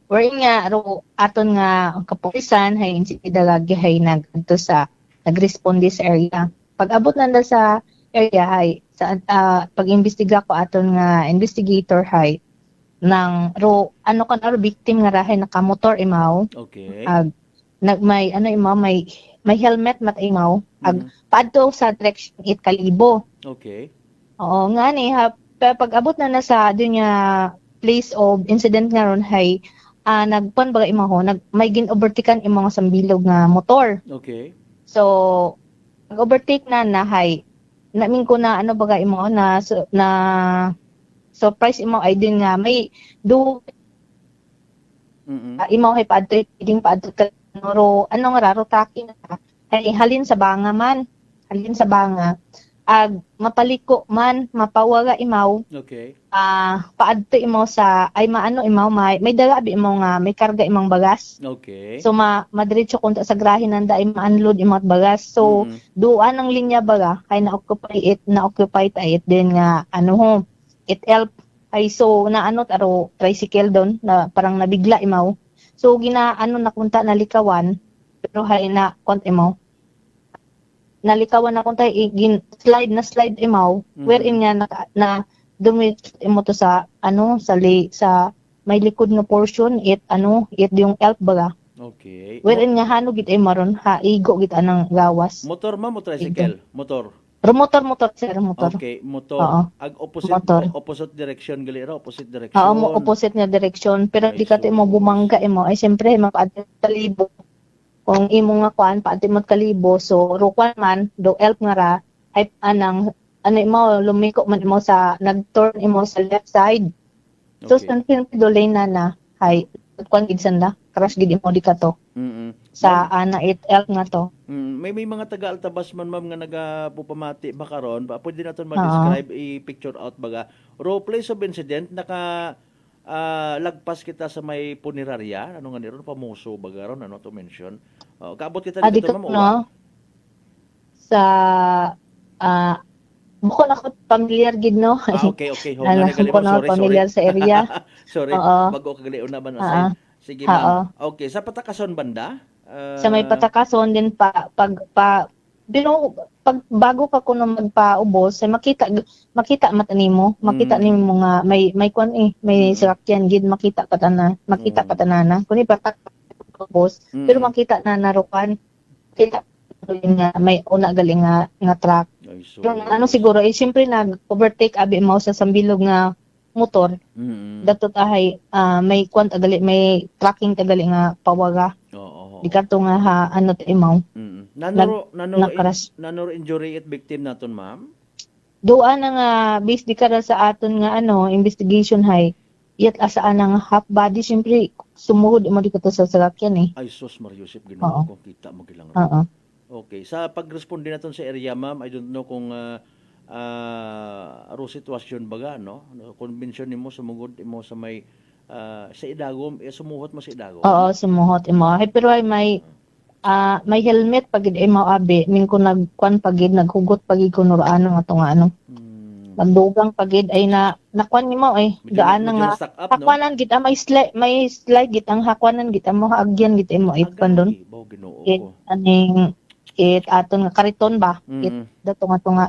Wherein nga aton nga ang kapulisan hay insidagagi hay nagadto sa nagresponde sa area. Pag abot nanda sa area hay sa pag-imbestiga ko aton nga investigator hay nang victim nga rahay nakamotor imaw. Okay. May may helmet mat imaw ag paadto sa direction 8 Kalibo. Okay. Oo nga ni pag abot na sa dunya place of incident nga ron hay nagpan baga imaho may gin-overtaken imong sambilog nga motor. Okay. So nag-overtake na hay namin ko na baga imaho na So price imo ay din nga may do imo hay paadto ding paadto ka noro ano nga raro taki na ay halin sa banga man. Halin sa banga ag mapaliko man mapawaga imaw Okay. paadto imo sa ay maano imaw may dala abi imo nga may karga imong bagas. Okay. So madiretso kunta sa grahin nanda ay ma-unload imong bagas. So duan ang linya baga kay na-occupy ta it din nga ano ho it help ay so na ano taro tricycle don na parang nabigla imaw. So ginaano na kunta nalikawan pero hay na kont imaw nalikawan na kung tayo slide imaw wherein nga na dumit imo to sa ano sa may likod nga portion it yung elf baga Okay. wherein nga hanog gid ay maron igo gid anang gawas Motor mo tricycle? Motor. motor sir motor Okay, motor. Oo. Ag opposite Motor. opposite direction gali ra, opposite direction. oo mo opposite nga direksyon pero di ka mo bumangga imo ay siyempre mapaadto talibo kung imo nga kuan paadto mo kalibo so rukan man do elf nga ra ay anang ano imo lumiko man imo sa nag-turn imo sa left side. So sa do lane na hay kuan gid sanda crash gid imo di ka to. Sa ana it elf nga to. May mga taga-altabas man ma'am nga nagapupamati makaron, pwede naton ma-describe i-picture out baga. Raw place of incident lagpas kita sa may punerarya, ano nga niron pamuso baga ron ano to mention. Kaabot kita dito ma'am. No? Sa bukod ako familiar gid no. Okay. Nga gali sorry. Familiar sa area. Sorry, bago ka gali una ba na sige ma'am. Okay, sa Patakason banda? Sa may Patakason din pag bago ka kuno magpaubos ay makita mata nimo nimo nga may kwan may sakyan gid makita patanana kuni patakubos pero makita na narukan kita nga may una galing nga truck yung ano siguro siyempre nag-overtake abi mo sa sambilog nga motor datot ahay may kwan tagali may tracking tagali nga pawaga di kadto nga ano ta imaw nanoro injury at victim naton ma'am doan na nga based di kada sa aton nga investigation hay yat asaan nga half body siyempre sumuhod mo di kadto sa sakyan ay sus Mariusip Ginoo ko kita magilang okay sa pagresponde naton sa area ma'am I don't know kung aro sitwasyon baga no convention nimo sumugod imo sa may sa idagom sumuhot mo sa idagom sumuhot imo pero ay may helmet pagid imo abi min ko nagkuan pagid naghugot pagid ko ano nga to nga ano magdugang pagid ay nakuan nimo daan nga hakwanan gid may slide gid ang hakwanan gid mo haagyan gid imo pandon aning aton nga kariton ba dato nga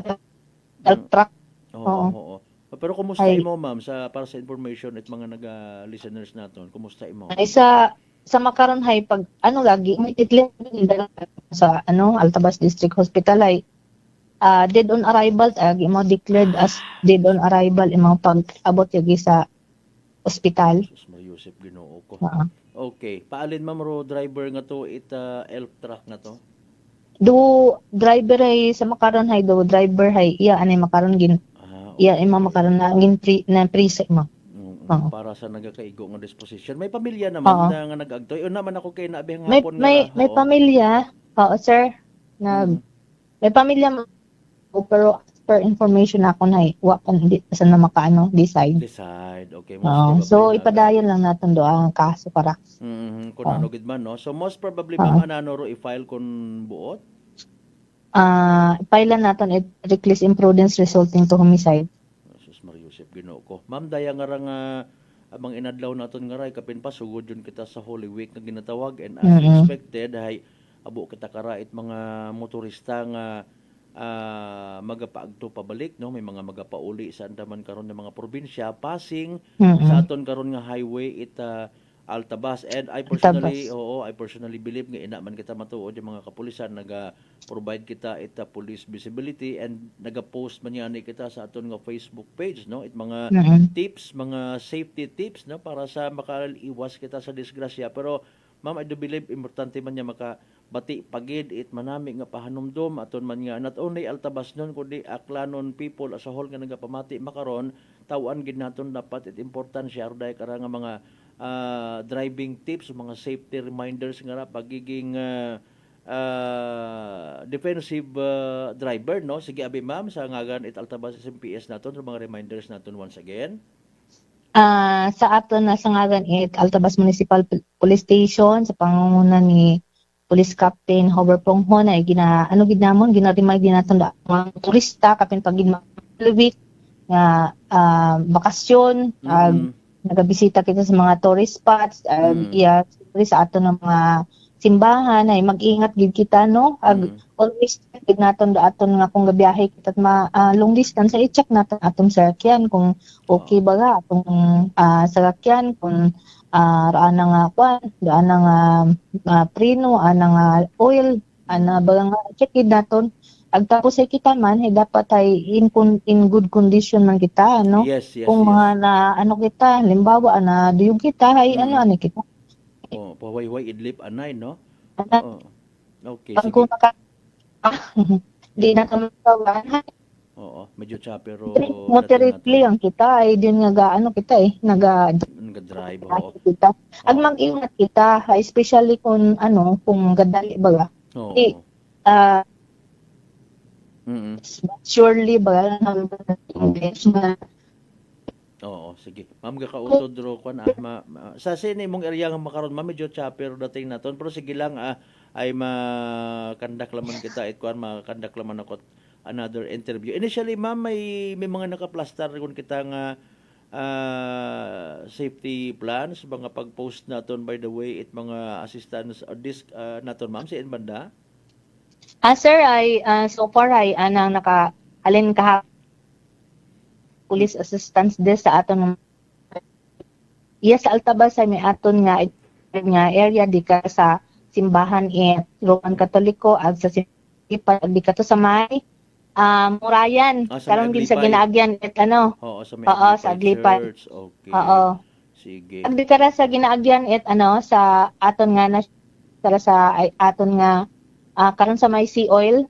truck. Oo. Pero kumusta imo ma'am para sa information at mga listeners naton, kumusta imo? Ay sa makaron hay pag lagi may titling sa Altabas District Hospital ay dead on arrival imo declared as dead on arrival imo pag abot yagi sa ospital. Jesus Mariusip Ginoo ko. Okay, paalin ma'am ro driver nga to elf truck na to. Driver hay sa makaron hay driver hay anay makaron gin ima makaron na gin na preset mo para sa nagakaigo nga disposition may pamilya naman na nga nag-agtoy naman ako kay naabih nga hapon may pamilya sir may pamilya pero per information ako na wa pa hindi sa na makaano decide okay so ipadayon lang naton do ang kaso para kung ano gid man no so most probably ma'am anano ro i-file kun buot pailan naton reckless imprudence resulting to homicide. Jesus Mariusip Ginoo ko. Ma'am daya nga nga amang inadlaw naton nga ray kapin pa sugod yun kita sa Holy Week nga ginatawag and as expected hay abo kita karait mga motorista nga magapaagto pabalik no may mga magapauli sa andaman karon ng mga probinsya passing sa aton karon nga highway Altabas and I personally believe nga ina man kita matuod yung mga kapulisan naga-provide kita police visibility and naga-post man yan kita sa aton nga Facebook page no mga tips mga safety tips no para sa makaiwas kita sa disgrasya pero ma'am I do believe importante man niya makabati pagid manami nga pahanumdom aton man nga not only Altabas nun kundi Aklanon people as a whole nga nagapamati makaron tawan gid naton dapat it important siya dahil kara nga mga driving tips, mga safety reminders nga pagiging defensive driver, no? Sige abi ma'am sa ngagan it Altabas SMPS naton sa mga reminders naton once again. Sa aton na sa ngagan it Altabas Municipal Police Station sa pangunguna ni Police Captain Hover Pronghon ay ginamon ginaremind din naton mga turista kapin pag week nga bakasyon nagabisita kita sa mga tourist spots sa aton ng mga simbahan ay mag-ingat gid kita no always gid naton aton nga kung gabiyahe kita long distance ay i-check naton atong sakyan kung okay ba ga atong sakyan kung raan nga preno nga oil ba nga check gid naton tapos ay kita man dapat ay in good condition man kita no yes, kung mga na kita limbawa na duyog kita ay ano kita pawayway idlip anay no okay sige kung di na kami kawan medyo chapero moderately ang kita ay din nga kita nag-drive kita ag mag-ingat kita especially kung kung gadali baga surely ba sige. Ma'am gakautod ro kon sa sini mong area nga makaron ma'am medyo chopper dating naton pero sige lang ay makandak laman kita it kuan makandak laman ako another interview. Initially ma'am may mga naka-plaster kun kita nga safety plans mga pag-post naton by the way it mga assistance disc naton ma'am sa banda. Sir, so far ay anang nakahalin ka police assistance desk sa aton sa Altabas ay may aton nga area di ka sa simbahan Roman Katoliko ag sa simbahan di ka to sa may Murayan karon gid sa ginaagyan sa Aglipan okay sige ag di ka sa ginaagyan sa aton nga na sa aton nga karon sa may sea oil.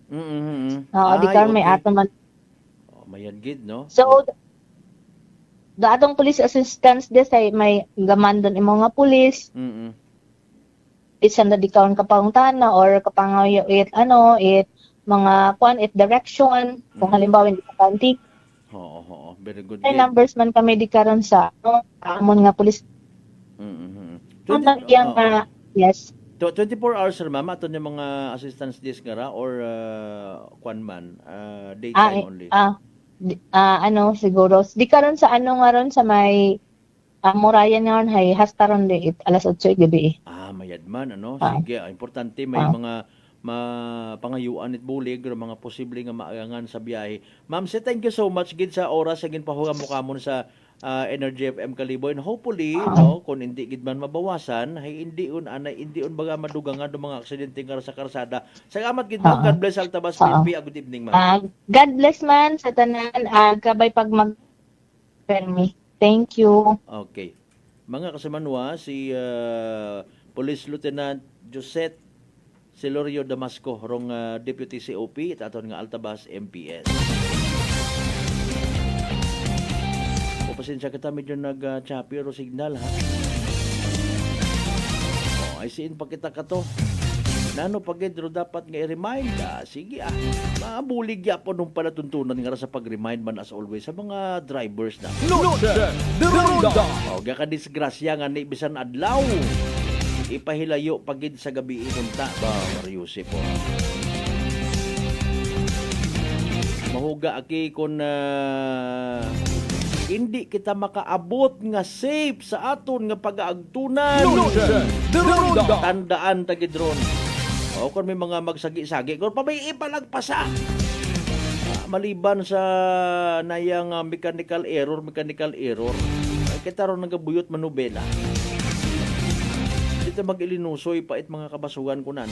Di karon may aton man. Mayad gid no. So atong police assistance desk ay may gamandon imo nga pulis. Isang di karon kapangutana or kapangayo mga direction kung halimbawa hindi ka antik. Very good. Ay numbers man kami di karon sa amon nga pulis. Yes. 24 hours sir ma'am aton yung mga assistance desk nga or kwan man daytime only. Siguro di karon sa nga ron sa may Morayan nga hay hasta ron di alas 8 gabi. Mayad man sige importante may mga pangayuan it bulig or mga posible nga maagangan sa biyahe. Ma'am, thank you so much gid sa oras sa ginpahuga mo kamon sa Energy FM Kalibo and hopefully kung hindi gid man mabawasan hay hindi baga madugang nga do mga aksidente nga sa karsada. Salamat gid mo. God bless Altabas PNP. Good evening ma'am. God bless man sa tanan kabay pag permi. Thank you. Okay. Mga kasamanwa si Police Lieutenant Josette Celorio Damasco rong Deputy COP at aton nga Altabas MPS. Pasensya kita medyo nag-chapiro signal ha. Ay siin pa kita kato. Nano pagidro dapat nga i-remind. Sige mabulig yapon nung palatuntunan nga sa pag-remind man as always sa mga drivers na. Gaka-disgrasya nga ni bisan adlaw. Ipahilayo pagid sa gabi inunta ba Mariusip po. Mahuga aki kon hindi kita makaabot nga safe sa aton nga pag-aagtunan. Tandaan tagidron. Kung may mga magsagi-sagi, kung pabay ipalagpasa. Maliban sa nayang mechanical error, kita ron nagabuyot manubela. Dito mag-ilinusoy pait mga kabasugan ko na.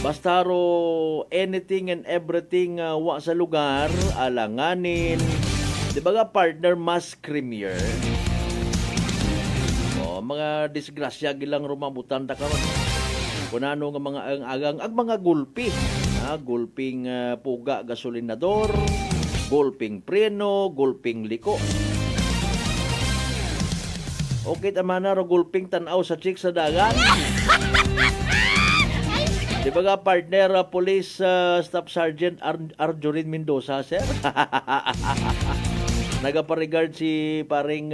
Basta ro anything and everything wa sa lugar, alanganin. Di ba nga partner mas creamier? Mga disgrasya gilang rumabutan ta karon. Kunano nga mga agang mga gulpi. Gulping puga gasolinador. Gulping preno, gulping liko. Okay tama na ro gulping tanaw sa chick sa dagat. Di ba nga partner Police Staff Sergeant Arjorin Mendoza, sir? Nagaparegard si paring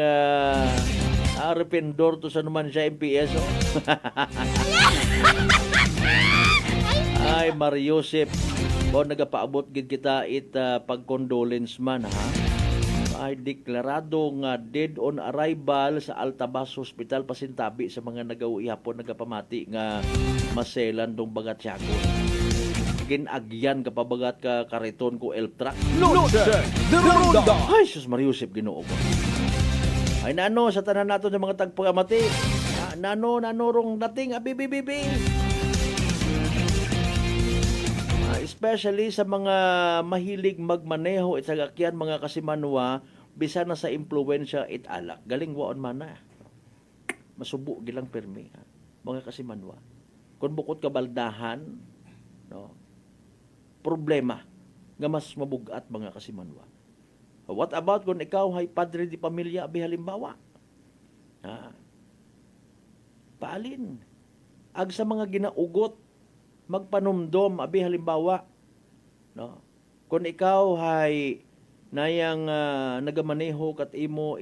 Arependor to sa naman siya MPS. Oh. Ay, Mariosep. Bo nagapaabot gid kita pag-condolence man ha. Ay deklarado nga dead on arrival sa Altabas Hospital pasintabi sa mga nagawi hapon nagapamati nga maselan dong bagat Tiago. Ginagyan ka pabagat ka kariton ko elf truck. Ay, sus Mariosep Ginoo ko. Ay nano sa tanan nato ng mga tagpagamati. Nano rong dating abibibibi. Especially sa mga mahilig magmaneho at sagakyan mga kasimanwa bisa na sa impluwensya it alak. Galing waon man na. Masubo gilang permi mga kasimanwa. Kung bukod ka baldahan, no, problema nga mas mabugat mga kasimanwa. What about kung ikaw ay padre di pamilya abi halimbawa? Paalin. Ag sa mga ginaugot magpanumdom abi halimbawa, no, kung ikaw ay nayang nagamaneho kat imo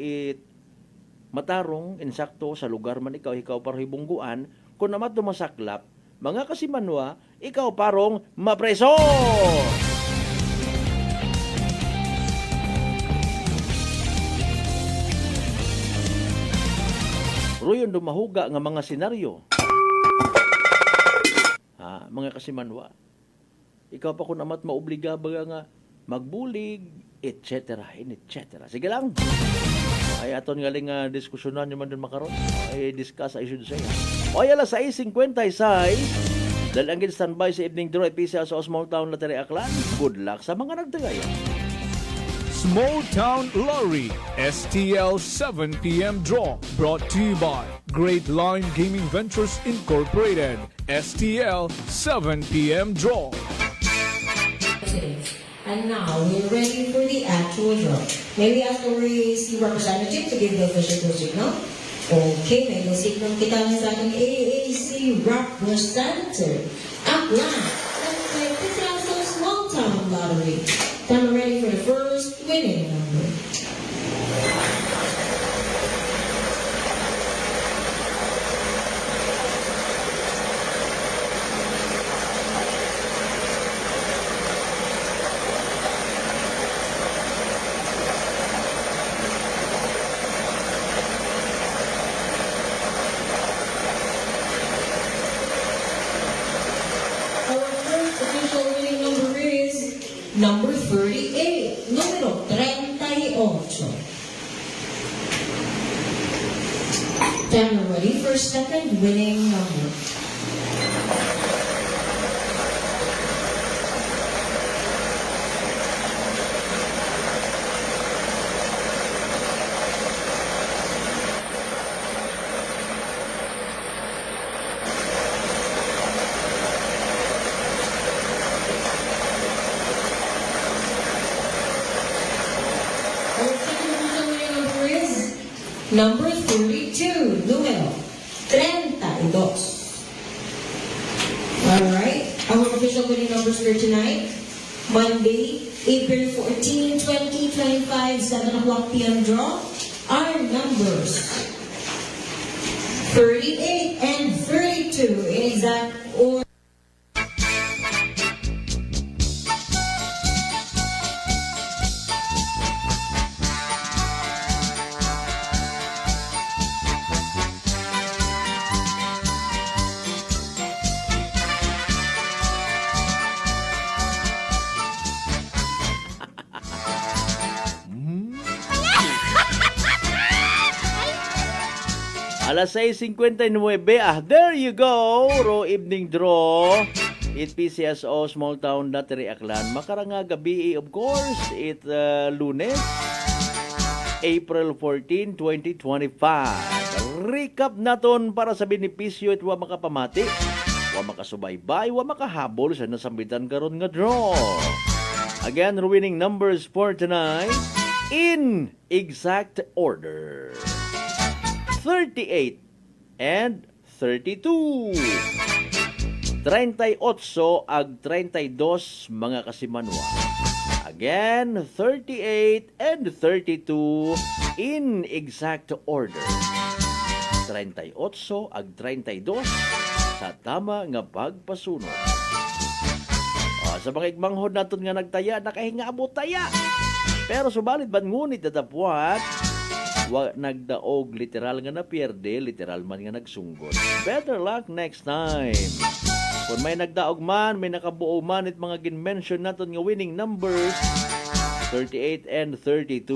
matarong insakto sa lugar man ikaw parhibungguan, kung namat dumasaklap mga kasimanwa ikaw parong mapreso. Ruyon dumahuga nga mga senaryo. Mga kasimanwa. Ikaw pa kung amat maobliga baga nga magbulig, etc. etc. Sige lang. Ay aton galing diskusyonan nyo man dun makaroon. Ay discuss, I should say. O ay alas 6:56. Dahil ang standby sa evening draw at pisa sa Small Town Lottery Aklan. Good luck sa mga nagtagaya. Small Town Lottery STL 7 p.m. draw brought to you by Great Line Gaming Ventures Incorporated. STL 7 p.m. draw. And now we're ready for the actual draw. May we ask our AAC representative to give the official signal? Okay, may the signal kita sa ating AAC representative. Aklan, let's play the Small Town Lottery. Time ready for the first winning number. Number 38, número 38. Then ready for second winning number. Number 32, número 32. Alright, our official winning numbers for tonight, Monday, April 14, 2025, 7 o'clock p.m. draw, are numbers 38 and 32 in exact order. Alas 6:59. There you go. Ro evening draw. It PCSO Small Town Lottery Aklan. Makaranga gabi, of course. It Lunes, April 14, 2025. Recap naton para sa benepisyo at wa makapamati, wa makasubaybay, wa makahabol sa nasambitan karon nga draw. Again, the winning numbers for tonight in exact order. 38 and 32. 38 ag 32 mga kasimanwa. Again, 38 and 32 in exact order. 38 ag 32 sa tama nga pagpasunod. Sa mga igmanghod naton nga nagtaya, nakahinga abot taya. Pero subalit ban ngunit datapuat, nagdaog literal nga napierde, literal man nga nagsunggot. Better luck next time. Kung may nagdaog man, may nakabuo man it mga ginmention naton nga winning numbers 38 and 32.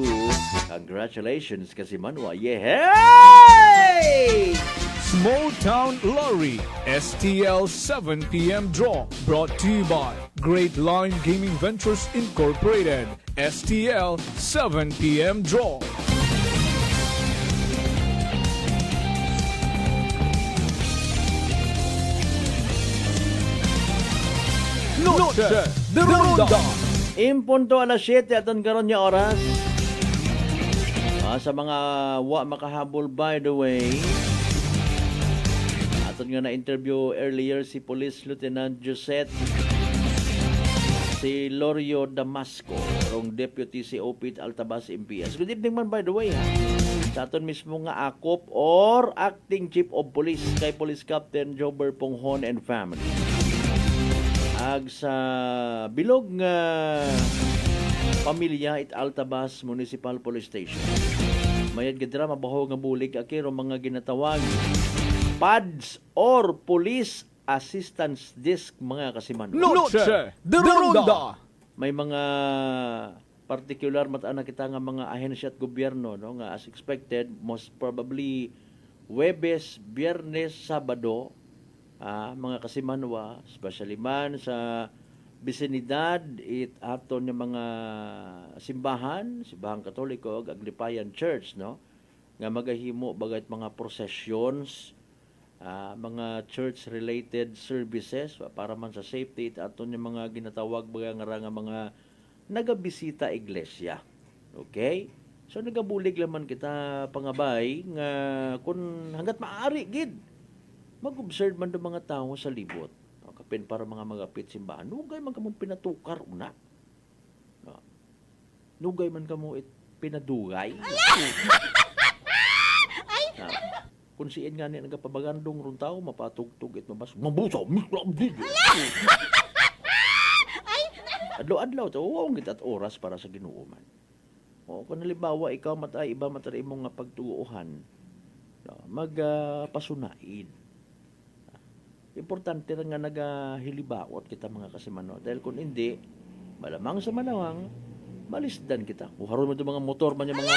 Congratulations kasi manwa. Yehey! Small Town Lottery STL 7 p.m. draw brought to you by Great Line Gaming Ventures Incorporated. STL 7 p.m. draw. Noche de Ronda. Impunto alas 7 aton karon nga oras. Sa mga makahabol, by the way, aton nga na-interview earlier si Police Lieutenant Josette si Lorio Damasco, rong Deputy COP Altabas MPS. Good evening man, by the way, ha? Sa aton mismo nga akop or Acting Chief of Police kay Police Captain Jober Ponghon and family. Ag sa bilog nga pamilya it Altabas Municipal Police Station. Mayad gidra mabaho nga bulig akiro mga ginatawag PADS or Police Assistance Desk mga kasiman. Noche de Ronda. May mga particular mata-ana kita nga mga ahensya at gobyerno, no, nga as expected most probably Huwebes, Biyernes, Sabado, mga kasimanwa, especially man sa bisinidad it aton yung mga simbahan Katoliko ag Aglipayan Church, no, nga magahimo bagay mga processions, mga church related services para man sa safety it aton yung mga ginatawag bagay nga mga nagabisita iglesia. Okay, so nagabulig laman kita pangabay nga kung hanggat maaari gid mag-observe man do mga tao sa libot. Kapin para mga magapit simbahan. Nugay man kamo pinatukar una. Nugay man kamo pinadugay. Kung siin nga niya nagapabagandong ron tao, mapatugtog it mabas. Mabusaw! Adlaw-adlaw ito, huwag at oras para sa ginuuman. Kung halimbawa, ikaw matay, iba matay mong nga pagtuuhan, magpasunaid. Importante rin nga nagahilibawat kita mga kasimano. Dahil kung hindi, malamang sa manawang, malisdan kita. Uharon mo ito mga motor man yung mga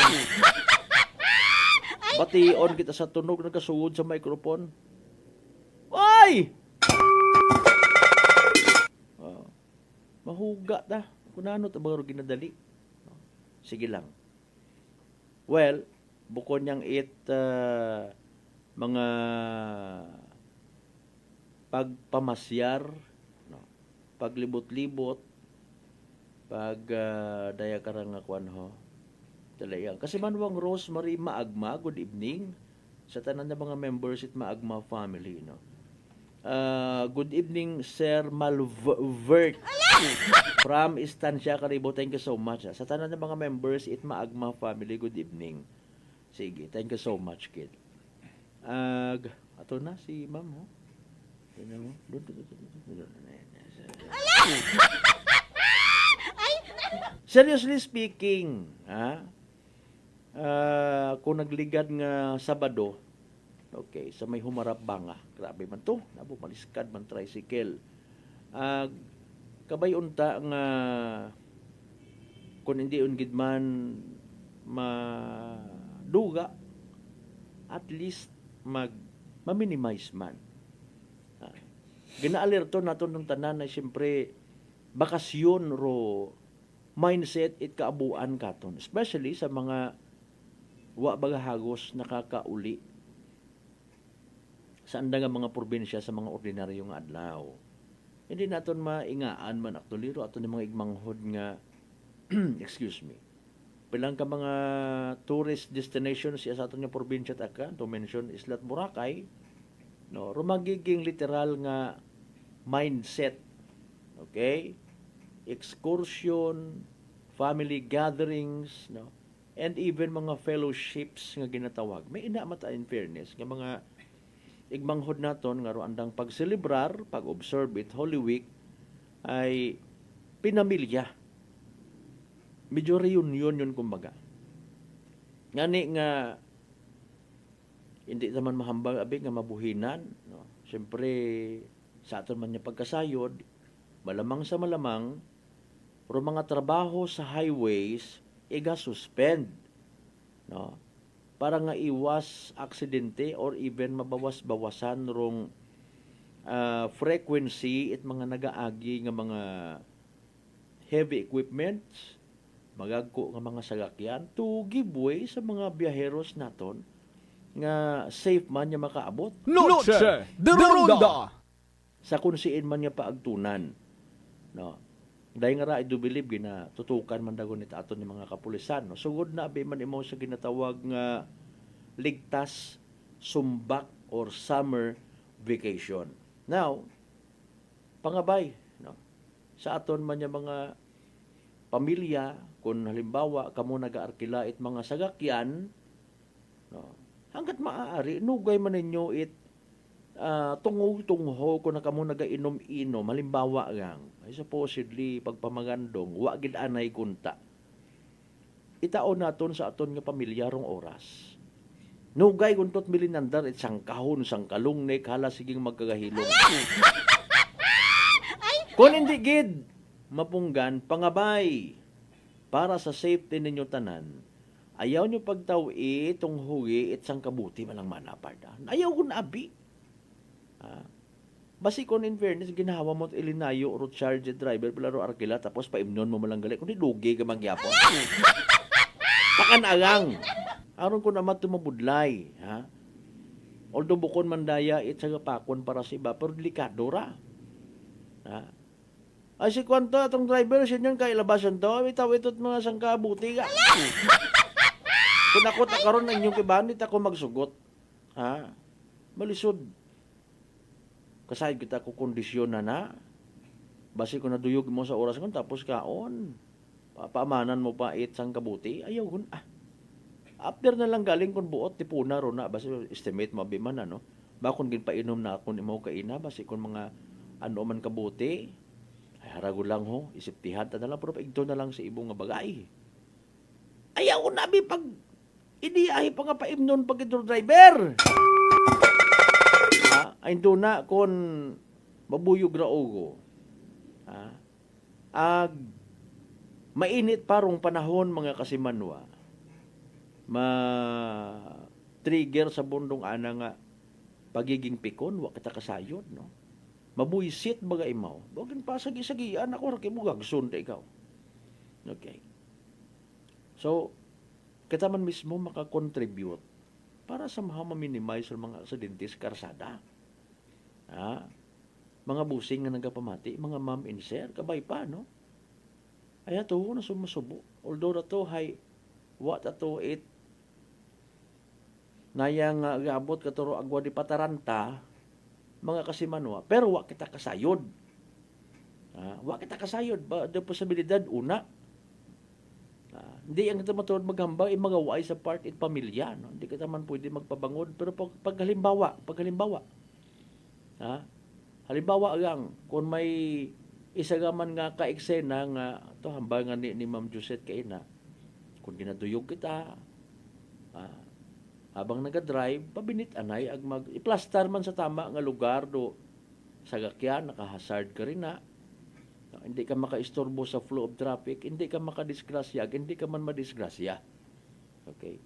bation kita sa tunog nagkasugod sa microphone. Oy! Mahuga ta. Kung ano ito mga ginadali. Sige lang. Well, bukod niyang mga pagpamasyar, no, paglibot-libot, daya karang kwan ho. Talayang. Kasi manwang Rosemary Maagma, good evening sa tanan ng mga members it Maagma family, no. Good evening Sir Malvert from Estancia Caribo. Thank you so much. Sa tanan ng mga members it Maagma family, good evening. Sige, thank you so much, kid. Ato na si Ma'am, ho. Seriously speaking, kung nagligad nga Sabado, okay, sa may humarap banga, grabe man to, nabumaliskad man tricycle. Kabay-unta nga kung hindi ungid man maduga, at least ma-minimize man. Gina-alerto naton ng tanan na siyempre bakasyon ro mindset it kaabuan katon, especially sa mga wa bagahagos nakakauli sa anda nga mga probinsya sa mga ordinaryong adlaw. hindi naton maingaan man actually ro aton mga igmanghod nga excuse me. Pilang ka mga tourist destinations sa aton nga probinsya taka, to mention Islat Boracay, no, rumagiging literal nga mindset. Okay? Excursion, family gatherings, no, and even mga fellowships nga ginatawag. May ina mata in fairness nga mga igmanghod naton nga ro andang pagselebrar, pag-observe it Holy Week ay pinamilya. Medyo reunion yun kumbaga. Ngani nga hindi naman mahambal abi nga mabuhinan, no. Siyempre sa aton man niya pagkasayod, malamang sa malamang ro mga trabaho sa highways iga-suspend, no, para nga iwas aksidente or even mabawas-bawasan rong frequency at mga nagaagi nga mga heavy equipments, magagko nga mga sagakyan to give way sa mga biyaheros naton nga safe man niya makaabot. Noche de Ronda! Sa kung siin man niya paagtunan. No. Dahil nga ra, I do believe, tutukan man dagon ito aton ni mga kapulisan. No? Sugod na, abi man imo sa ginatawag nga ligtas, sumbak, or summer vacation. Now, pangabay, no? Sa aton man niya mga pamilya, kung halimbawa, kamo nag-aarkila it mga sagakyan, no? Hanggat maaari, nugay man ninyo it tungho kung kamo nagainom-inom, halimbawa gang, ay supposedly pagpamagandong, wa gid anay kunta. Itaon naton sa aton nga pamilyarong oras. Nugay kuntot milinandar it sangkahon, sangkalong nek, hala siging magkagahilong. Kung hindi gid, mapunggan, pangabay, para sa safety ninyo tanan, ayaw nyo pagtawi itong hugi it sangkabuti malang manaparda. Ayaw ko na abi. Basi kon in fairness, ginawa mo ilinayo o charge driver pala ro arkila tapos paimnon mo malang gali. Kundi lugi ka mangyapon. Pakanagang. Aron ko naman tumabudlay. Ha? Although bukon mandaya it sa pakon para sa iba, pero delikado ra. Ha? Ay si kwento atong driver, sinyan ka ilabasan to, itaw-itot mga sangkabuti ka. Kung ako takaroon ng inyong kibanit, ako magsugot. Ha? Malisod. Kasayad kita ko kondisyon na. Basi ko naduyog mo sa oras ko, tapos kaon. Paamanan mo pa sang kabuti. Ayaw ko after na lang galing kung buot, tipuna ro na. Basi estimate mabiman na, no? Bakon ginpainom na ako ni mo kaina. Basi kung mga ano man kabuti, ay harago lang ho, isiptihan. Tanda lang, pero paigto na lang sa ibong nga bagay. Ayaw ko nabi pag iniahi pa nga paimnon pag ito driver. Ay doon na kung mabuyog ra ogo. Mainit parong panahon mga kasimanwa. Ma-trigger sa bundong ana nga pagiging pikon, wa kita kasayod, no? Mabuisit baga imaw. Bagin pa sagi-sagian ako, rakay mo gagsun da ikaw. Okay. So, kita man mismo makakontribute para sa ma-minimize ang mga aksidente sa karsada. Mga busing nga nagapamati, mga ma'am and sir, kabay pa, no? Ay ato na sumasubo. Although na to, what ato it, nayang gabot katuro agwa di pataranta, mga kasimanwa, pero wa kita kasayod. Wa kita kasayod, ba, the posibilidad, una, hindi ang kita matulad maghambang, magaway sa part it pamilya, no? Hindi kita man pwede magpabangod, pero pag halimbawa, halimbawa lang, kung may isagaman nga ka-eksena nga, ito hambangan ni Ma'am Josette kaina, kung ginaduyog kita, habang nagadrive, pabinit anay, iplastar man sa tama nga lugar, do, sagakyan, nakahazard ka rin na, hindi ka makaistorbo sa flow of traffic, hindi ka makadisgrasya, hindi ka man madisgrasya. Okay.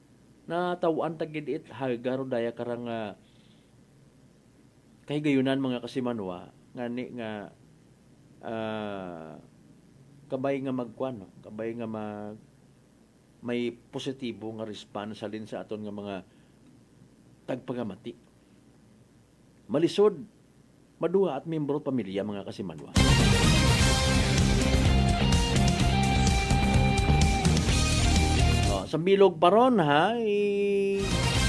Natawan tagid it, hagaro daya karang kay gayunan mga kasimanwa, ngani nga kabay nga magkuan, no? Kabay nga may positibo nga response halin sa aton nga mga tagpagamati. Malisod maduha at membro at pamilya mga kasimanwa. Sa bilog paron ha,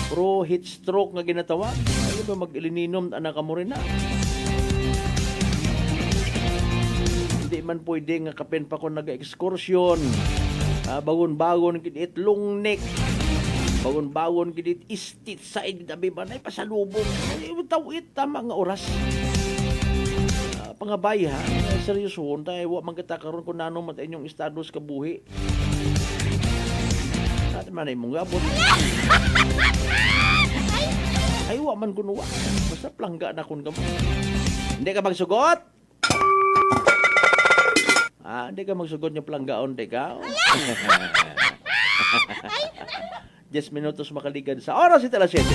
pro heat stroke nga ginatawag. Ay ba mag-ilininom anak ka mo rin na. Hindi man pwede nga kapen pa ko nag-excursion. Bagon-bagon kit lungnek. Bagon-bagon kit istit side dabi ba na pasalubong. Tawit tama nga oras. Pangabay ha, seryosohon tayo wa man kita karon kun nano man inyong estados kabuhi. At man ay mong gabot. Ay wa man kuno wa. Basta plangga na kun kamo. Hindi ka magsugot? Hindi ka magsugot yung planggaon, ka? 10 minutos makaligan sa oras ito alas 7.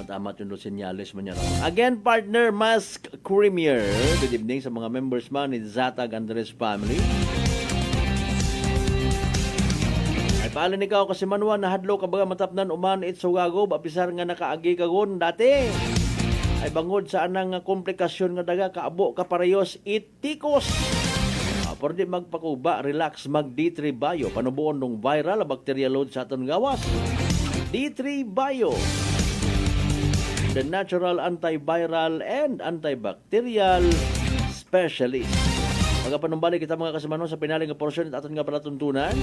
Tama yung senyales mo niya raw. Again, partner, Mask Creamier. Good evening sa mga members man ni Zatag Andres family. Ay paalan ikaw kasi manwa na hadlo ka baga matapnan uman itsugago bapisar nga nakaagi kagon dati. Ay bangod sa anang komplikasyon nga daga kaabo ka parehos itikos. Por di magpakuba, relax, mag D3 Bio. Panubuon ng viral bacterial load sa aton gawas. D3 Bio. The natural antiviral and antibacterial specialist. Pagkapanumbalik kita mga kasimano sa pinaling porsyon at aton nga palatuntunan.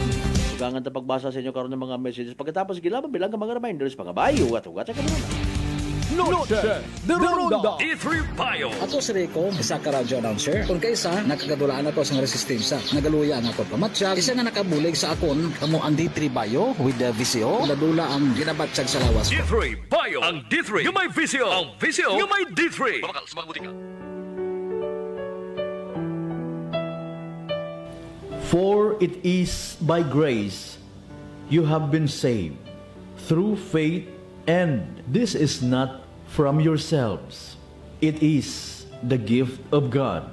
Sugangan ta pagbasa sa inyo karon ng mga messages. Pagkatapos gilaban bilang ka mga reminders pagabayo at ugat sa kanuna. Noche de Ronda D3 Bio. Ato si Rico, isa ka radio announcer. Kung kaysa, nakagadulaan ako sa resistensya. Nagaluya ang ako pamatsyag. Isa nga nakabulig sa akon, kamo ang D3 Bio with the VCO. Ladula ang ginabatsyag sa lawas. D3 Bio. Ang D3 yung may VCO. Ang VCO yung may D3. Pamakal, sumaguti ka. For it is by grace you have been saved through faith, and this is not from yourselves. It is the gift of God.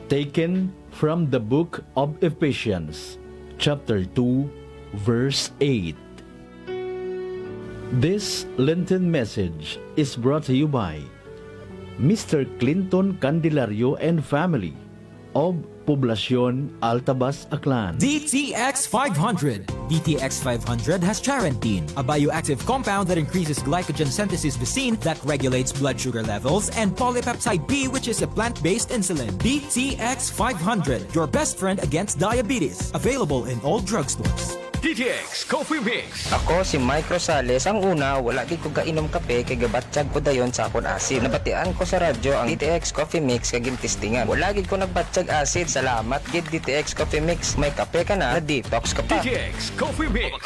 Taken from the book of Ephesians, chapter 2, verse 8. This Lenten message is brought to you by Mr. Clinton Candelario and family of Poblacion Altabas, Aklan. DTX 500. DTX 500 has charantine, a bioactive compound that increases glycogen synthesis vacine that regulates blood sugar levels, and polypeptide B, which is a plant-based insulin. DTX 500, your best friend against diabetes. Available in all drugstores. DTX Coffee Mix. Ako si Mike Rosales. Ang una, wala gid ko kainom kape kay gabatsyag ko dayon sa akon acid. Nabatian ko sa radyo ang DTX Coffee Mix kay gintistingan. Wala gid ko nagbatsyag acid. Salamat gid DTX Coffee Mix. May kape ka na detox ka pa. DTX Coffee Mix.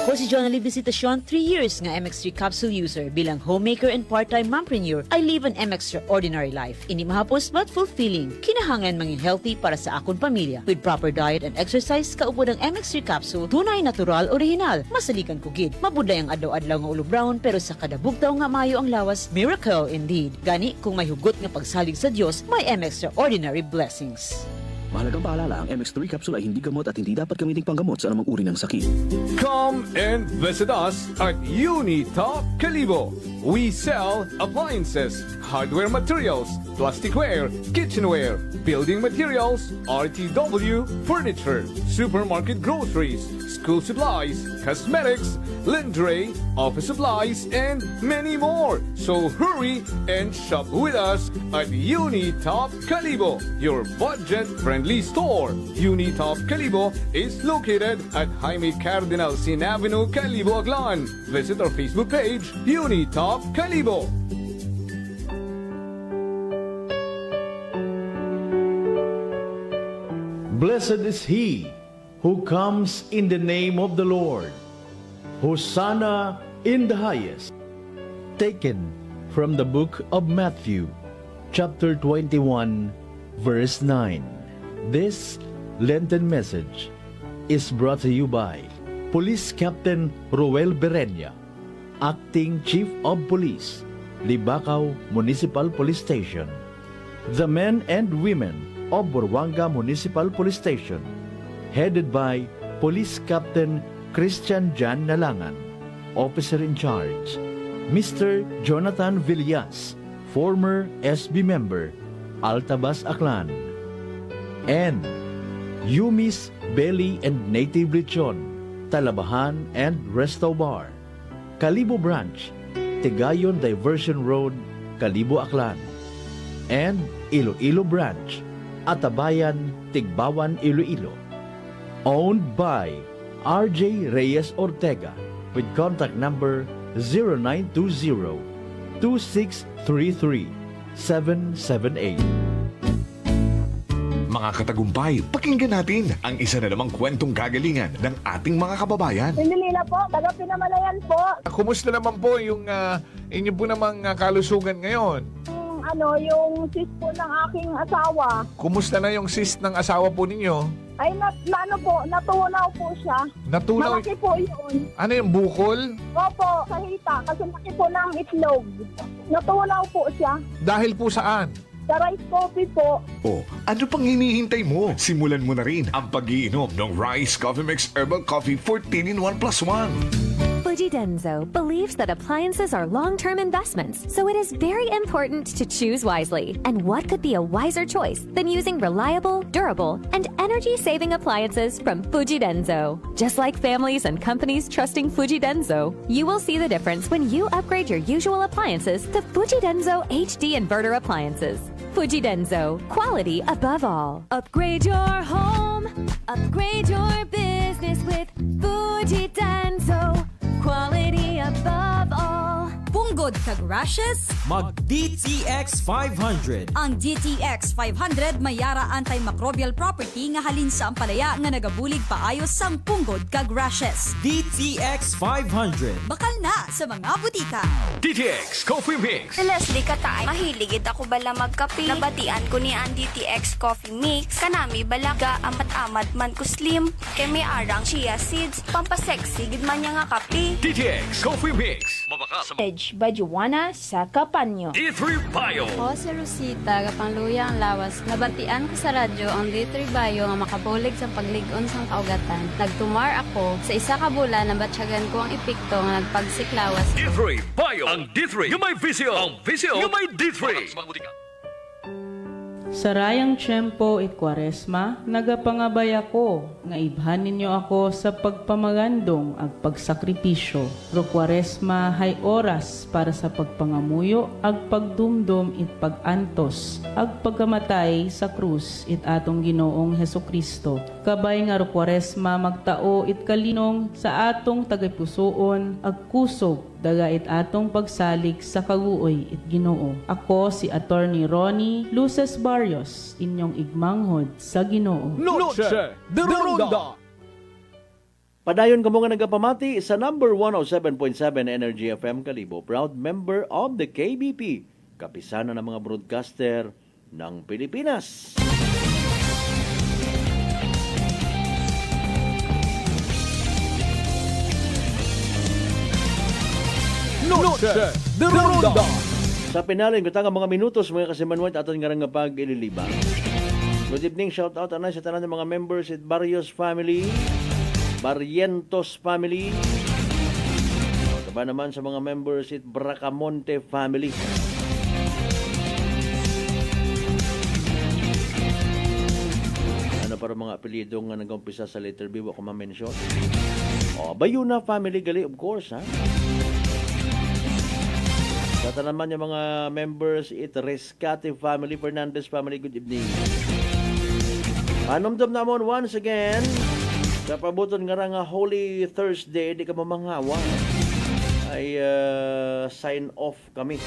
Ako si Jonalie Visitacion, 3 years nga MX3 capsule user. Bilang homemaker and part-time mompreneur, I live an extraordinary life. Ini mahapos but fulfilling. Kinahangan mangin healthy para sa akon pamilya. With proper diet and exercise, kaupod ang MX3 capsule, tunay, natural, original. Masalikan ko gid. Mabuday ang adlaw-adlaw nga ulo brown, pero sa kada bugtaw nga mayo ang lawas, miracle indeed. Gani, kung may hugot nga pagsalig sa Dios, may extraordinary blessings. Mahalagang paalala, ang MX3 capsule ay hindi gamot at hindi dapat gamitin panggamot sa anumang uri ng sakit. Come and visit us at Unitop Calibo. We sell appliances, hardware materials, plasticware, kitchenware, building materials, RTW, furniture, supermarket groceries, school supplies, cosmetics, lingerie, office supplies, and many more. So hurry and shop with us at Unitop Calibo, your budget-friendly store. Unitop Calibo is located at Jaime Cardinal Sin Avenue, Calibo, Aklan. Visit our Facebook page, Unitop Calibo. Blessed is he who comes in the name of the Lord. Hosanna in the highest. Taken from the book of Matthew, chapter 21, verse 9. This Lenten message is brought to you by Police Captain Roel Berenya, Acting Chief of Police, Libacao Municipal Police Station. The men and women of Buruanga Municipal Police Station, headed by Police Captain Christian Jan Nalangan, Officer in Charge, Mr. Jonathan Villas, former SB member, Altabas, Aklan. And Yumis Belly and Native Lechon, Talabahan and Resto Bar, Kalibo Branch, Tigayon Diversion Road, Kalibo, Aklan. And Iloilo Branch, Atabayan, Tigbawan, Iloilo. Owned by RJ Reyes Ortega with contact number 0920-2633-778. Mga katagumpay, pakinggan natin ang isa na namang kwentong kagalingan ng ating mga kababayan. Pindilila po, taga Pinamalayan po. Kumusta naman po yung inyo po namang kalusugan ngayon? Yung sis po ng aking asawa. Kumusta na yung cyst ng asawa po ninyo? Ay, natunaw po siya. Natunaw? Malaki po yun. Ano yung bukol? Opo, sa hita. Kasi laki po ng itlog. Natunaw po siya. Dahil po saan? Sa rice coffee po. Oh, ano pang hinihintay mo? Simulan mo na rin ang pag-iinom ng Rice Coffee Mix Herbal Coffee 14-in-1 + 1. Fuji Denso believes that appliances are long-term investments, so it is very important to choose wisely. And what could be a wiser choice than using reliable, durable, and energy-saving appliances from Fuji Denso? Just like families and companies trusting Fuji Denso, you will see the difference when you upgrade your usual appliances to Fuji Denso HD inverter appliances. Fuji Denso, quality above all. Upgrade your home, upgrade your business with Fuji Denso. Quality above all. Punggod kag rashes? Mag DTX 500. Ang DTX 500 mayara antimicrobial property nga halin sa ampalaya nga nagabulig paayos sang punggod kag rashes. DTX 500. Bakal na sa mga butika. DTX Coffee Mix. Si Leslie Katay, mahiligid ako bala magkape. Nabatian ko ni ang DTX Coffee Mix. Kanami balaga amat-amat man ko slim. Kay may arang chia seeds. Pampasexy gid man niya nga kape. DTX Coffee Mix. Mabaka sa by Juana sa Kapanyo. D3 Bio. Ako si Rosita, kapangluya ang lawas. Nabatian ko sa radyo ang D3 Bio nga makabulig sa pagligon sang kaugatan. Nagtumar ako sa isa ka bulan nabatsyagan ko ang epekto nga nagpagsiklawas. D3 Bio. Ang D3 yung may visyo. Ang visyo yung may D3. Sarayang tiyempo it Kwaresma, nagapangabay ako, nga ibhan ninyo ako sa pagpamagandong ag pagsakripisyo. Ro Kwaresma hay oras para sa pagpangamuyo, ag pagdumdum it pagantos, ag pagkamatay sa krus it atong Ginoong Hesukristo. Kabay nga ro Kwaresma magtao it kalinong sa atong tagapusoon, ag kusog daga it atong pagsalig sa kaguoy it Ginoo. Ako si Attorney Ronnie Luces Barrios, inyong igmanghod sa Ginoo. Noche de Ronda. Padayon kamo nga nagapamati sa number 107.7 Energy FM Kalibo, proud member of the KBP, kapisanan ng mga broadcaster ng Pilipinas. Noche de Ronda. Sa pinalin ko mga minutos mga kasimanwat aton nga nga pag-ililiba. Good evening, shout out anay sa tanan ng mga members at Barrios family, Barrientos family. Taba naman sa mga members at Bracamonte family. Ano para mga apelyido nga nag-umpisa sa letter B wa ko ma-mention. Bayuna family gali of course ha. Sa naman yung mga members, Rescate family, Fernandez family, good evening. Panumdum namon once again, sa pabuton nga nga Holy Thursday, di ka mamanghawa, ay sign off kami.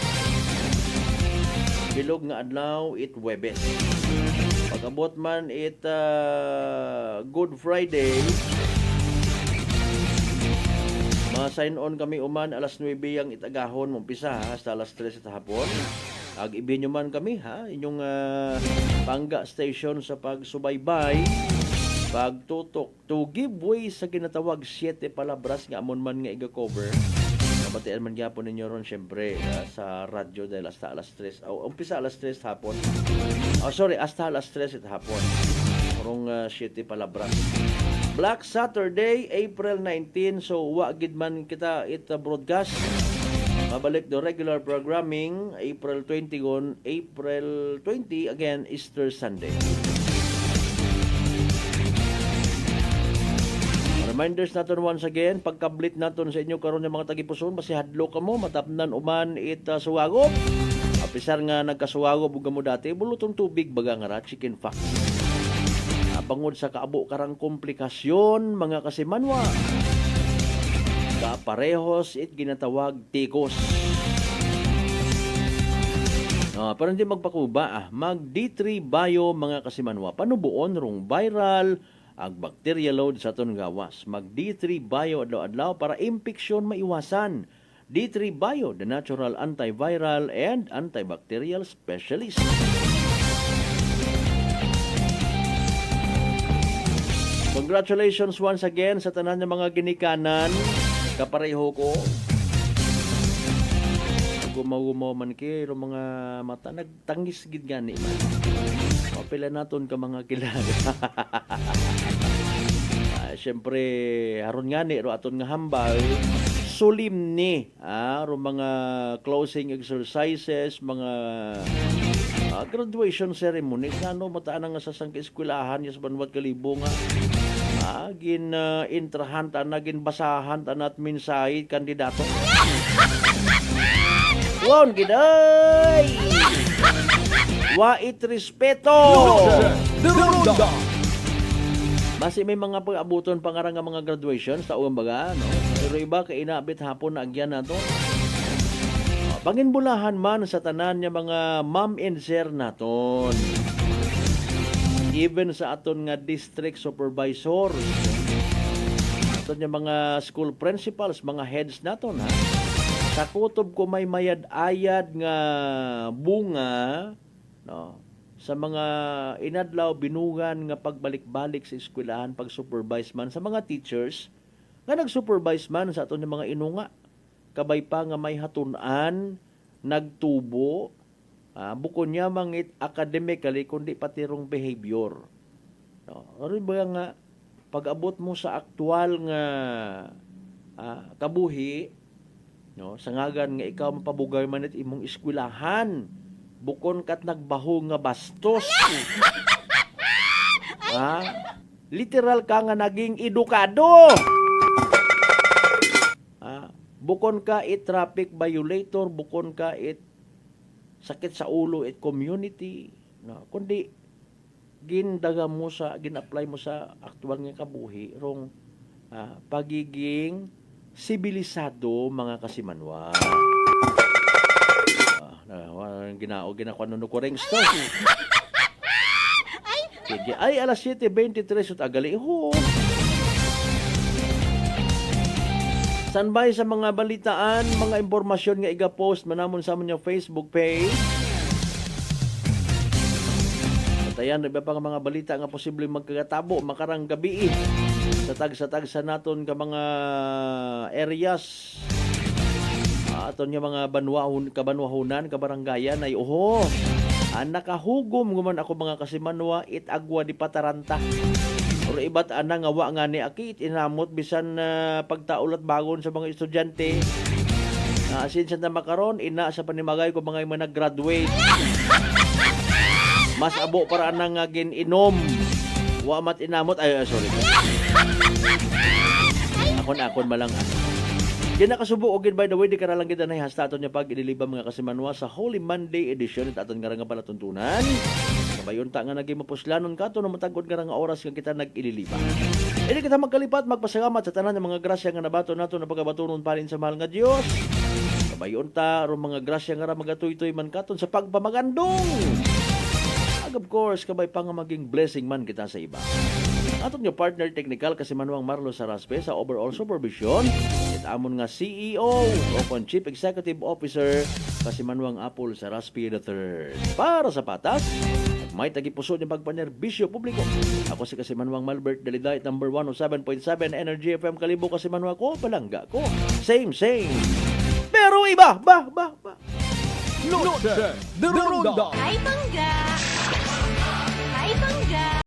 Bilog nga adlaw, it Webes. Pag-abot man, it Good Friday, sign on kami uman alas 9 ang itagahon umpisa hasta alas 3 sa hapon. Ag ibinyo man kami ha inyong Pangga Station sa pagsubaybay, pagtutok to give way sa ginatawag 7 palabras nga amon man nga iga-cover. Mabatian man gyapon ninyo ron syempre sa radyo dahil hasta alas 3. Umpisa alas 3 hapon. Hasta alas 3 sa hapon. Karong 7 palabras. Black Saturday, April 19. So, wagid man kita broadcast. Mabalik do regular programming April 20 again Easter Sunday. Reminders naton once again, pagkablit naton sa inyo karon ng mga tagipuson, basi hadlo kamo matapnan uman suwagop. Apisar nga nagkasuwagop ug mo dati, bulutong tubig baga nga ra chicken fox. Bangod sa kaabo karang komplikasyon mga kasimanwa. Parehos ginatawag tikos. Pero hindi magpakuba mag D3 Bio mga kasimanwa. Panubuon rong viral ang bacteria load sa aton gawas. Mag D3 Bio adlaw-adlaw para impeksyon maiwasan. D3 Bio, the natural antiviral and antibacterial specialist. Congratulations once again sa tanan ng mga ginikanan. Kapareho ko. Gumaw man kayo mga mata. Nagtangis gid gani man. Pila naton ka mga kilala. Siyempre, haron nga ni, aton nga hambal, sulim ni, ro mga closing exercises, mga graduation ceremony, ano, mataan nga sa eskwelahan, yes, banwat kalibo nga, intrahan, gin basahan, at minsay, kandidato. Won, giday! Wait respeto! Basi may mga pag-abuton pangarang nga mga graduation sa uwang baga, no? Pero iba kay inaabit hapon na agyan nato. Panginbulahan man sa tanan niya mga ma'am and sir naton. Even sa aton nga district supervisor. Aton niya mga school principals, mga heads naton, ha? Sa kutob ko may mayad-ayad nga bunga, no? Sa mga inadlaw, binugan nga pagbalik-balik sa eskwelahan, pag-supervise man sa mga teachers, nga nag-supervise man sa aton mga inunga. Kabay pa nga may hatunan, nagtubo, bukod niya mangit academically, kundi pati rong behavior. No? Ano ba nga, pag-abot mo sa aktual nga kabuhi, no? Sangagan nga ikaw mapabugay man at imong eskwelahan, bukon kat nagbaho nga bastos. Literal ka nga naging edukado. Bukon ka traffic violator, bukon ka sakit sa ulo community. No, kundi gindaga mo gin-apply mo sa aktual nga kabuhi rong pagiging sibilisado mga kasimanwa. Ginakuha nun ko ring stuff. Ay, alas 7:23 at agali. Sanbay sa mga balitaan, mga impormasyon nga iga-post manamon sa amon Facebook page. At ayan, iba pa nga mga balita nga posibleng magkagatabo makarang gabi sa tag sa naton ka mga areas. Aton nga mga kabanwahunan, kabarangayan ay nakahugom guman ako mga kasimanwa agwa di pataranta. Pero iba't nga wa nga ni akit inamot bisan pagtaulat bagon sa mga estudyante. Since na makaron ina sa panimagay ko mga nag-graduate. Mas abo para nga gin-inom. Wa mat inamot sorry. Akon malang Kinakasubo ogin by the way, di ka nalang kita na hastaton niya pag ililiba mga kasimanwa sa Holy Monday edition at aton nga nga palatuntunan. Kabayon ta nga naging mapuslanon ka to na matagod nga nga oras nga kita nag-ililiba. Hindi kita magkalipat, magpasalamat sa tanan ng mga grasya nga nabato nato na pagabatunon palin sa mahal nga Diyos. Kabayon ta ro mga grasya nga magatuy-tuy man katon sa pagpamagandong. Of course, kabay pa nga maging blessing man kita sa iba. Aton nga partner technical kasimanwang Marlo Saraspe sa overall supervision. Amon nga CEO o Chief Executive Officer kasimanwang Apple Saraspe III. Para sa patas, may tagipuso ng pagpanerbisyo publiko. Ako si kasimanwang Malbert Daliday, number 107.7 Energy FM Kalibo kasimanwa ko, palangga ko. Same. Pero iba, ba. Noche de Ronda. Ay, bangga!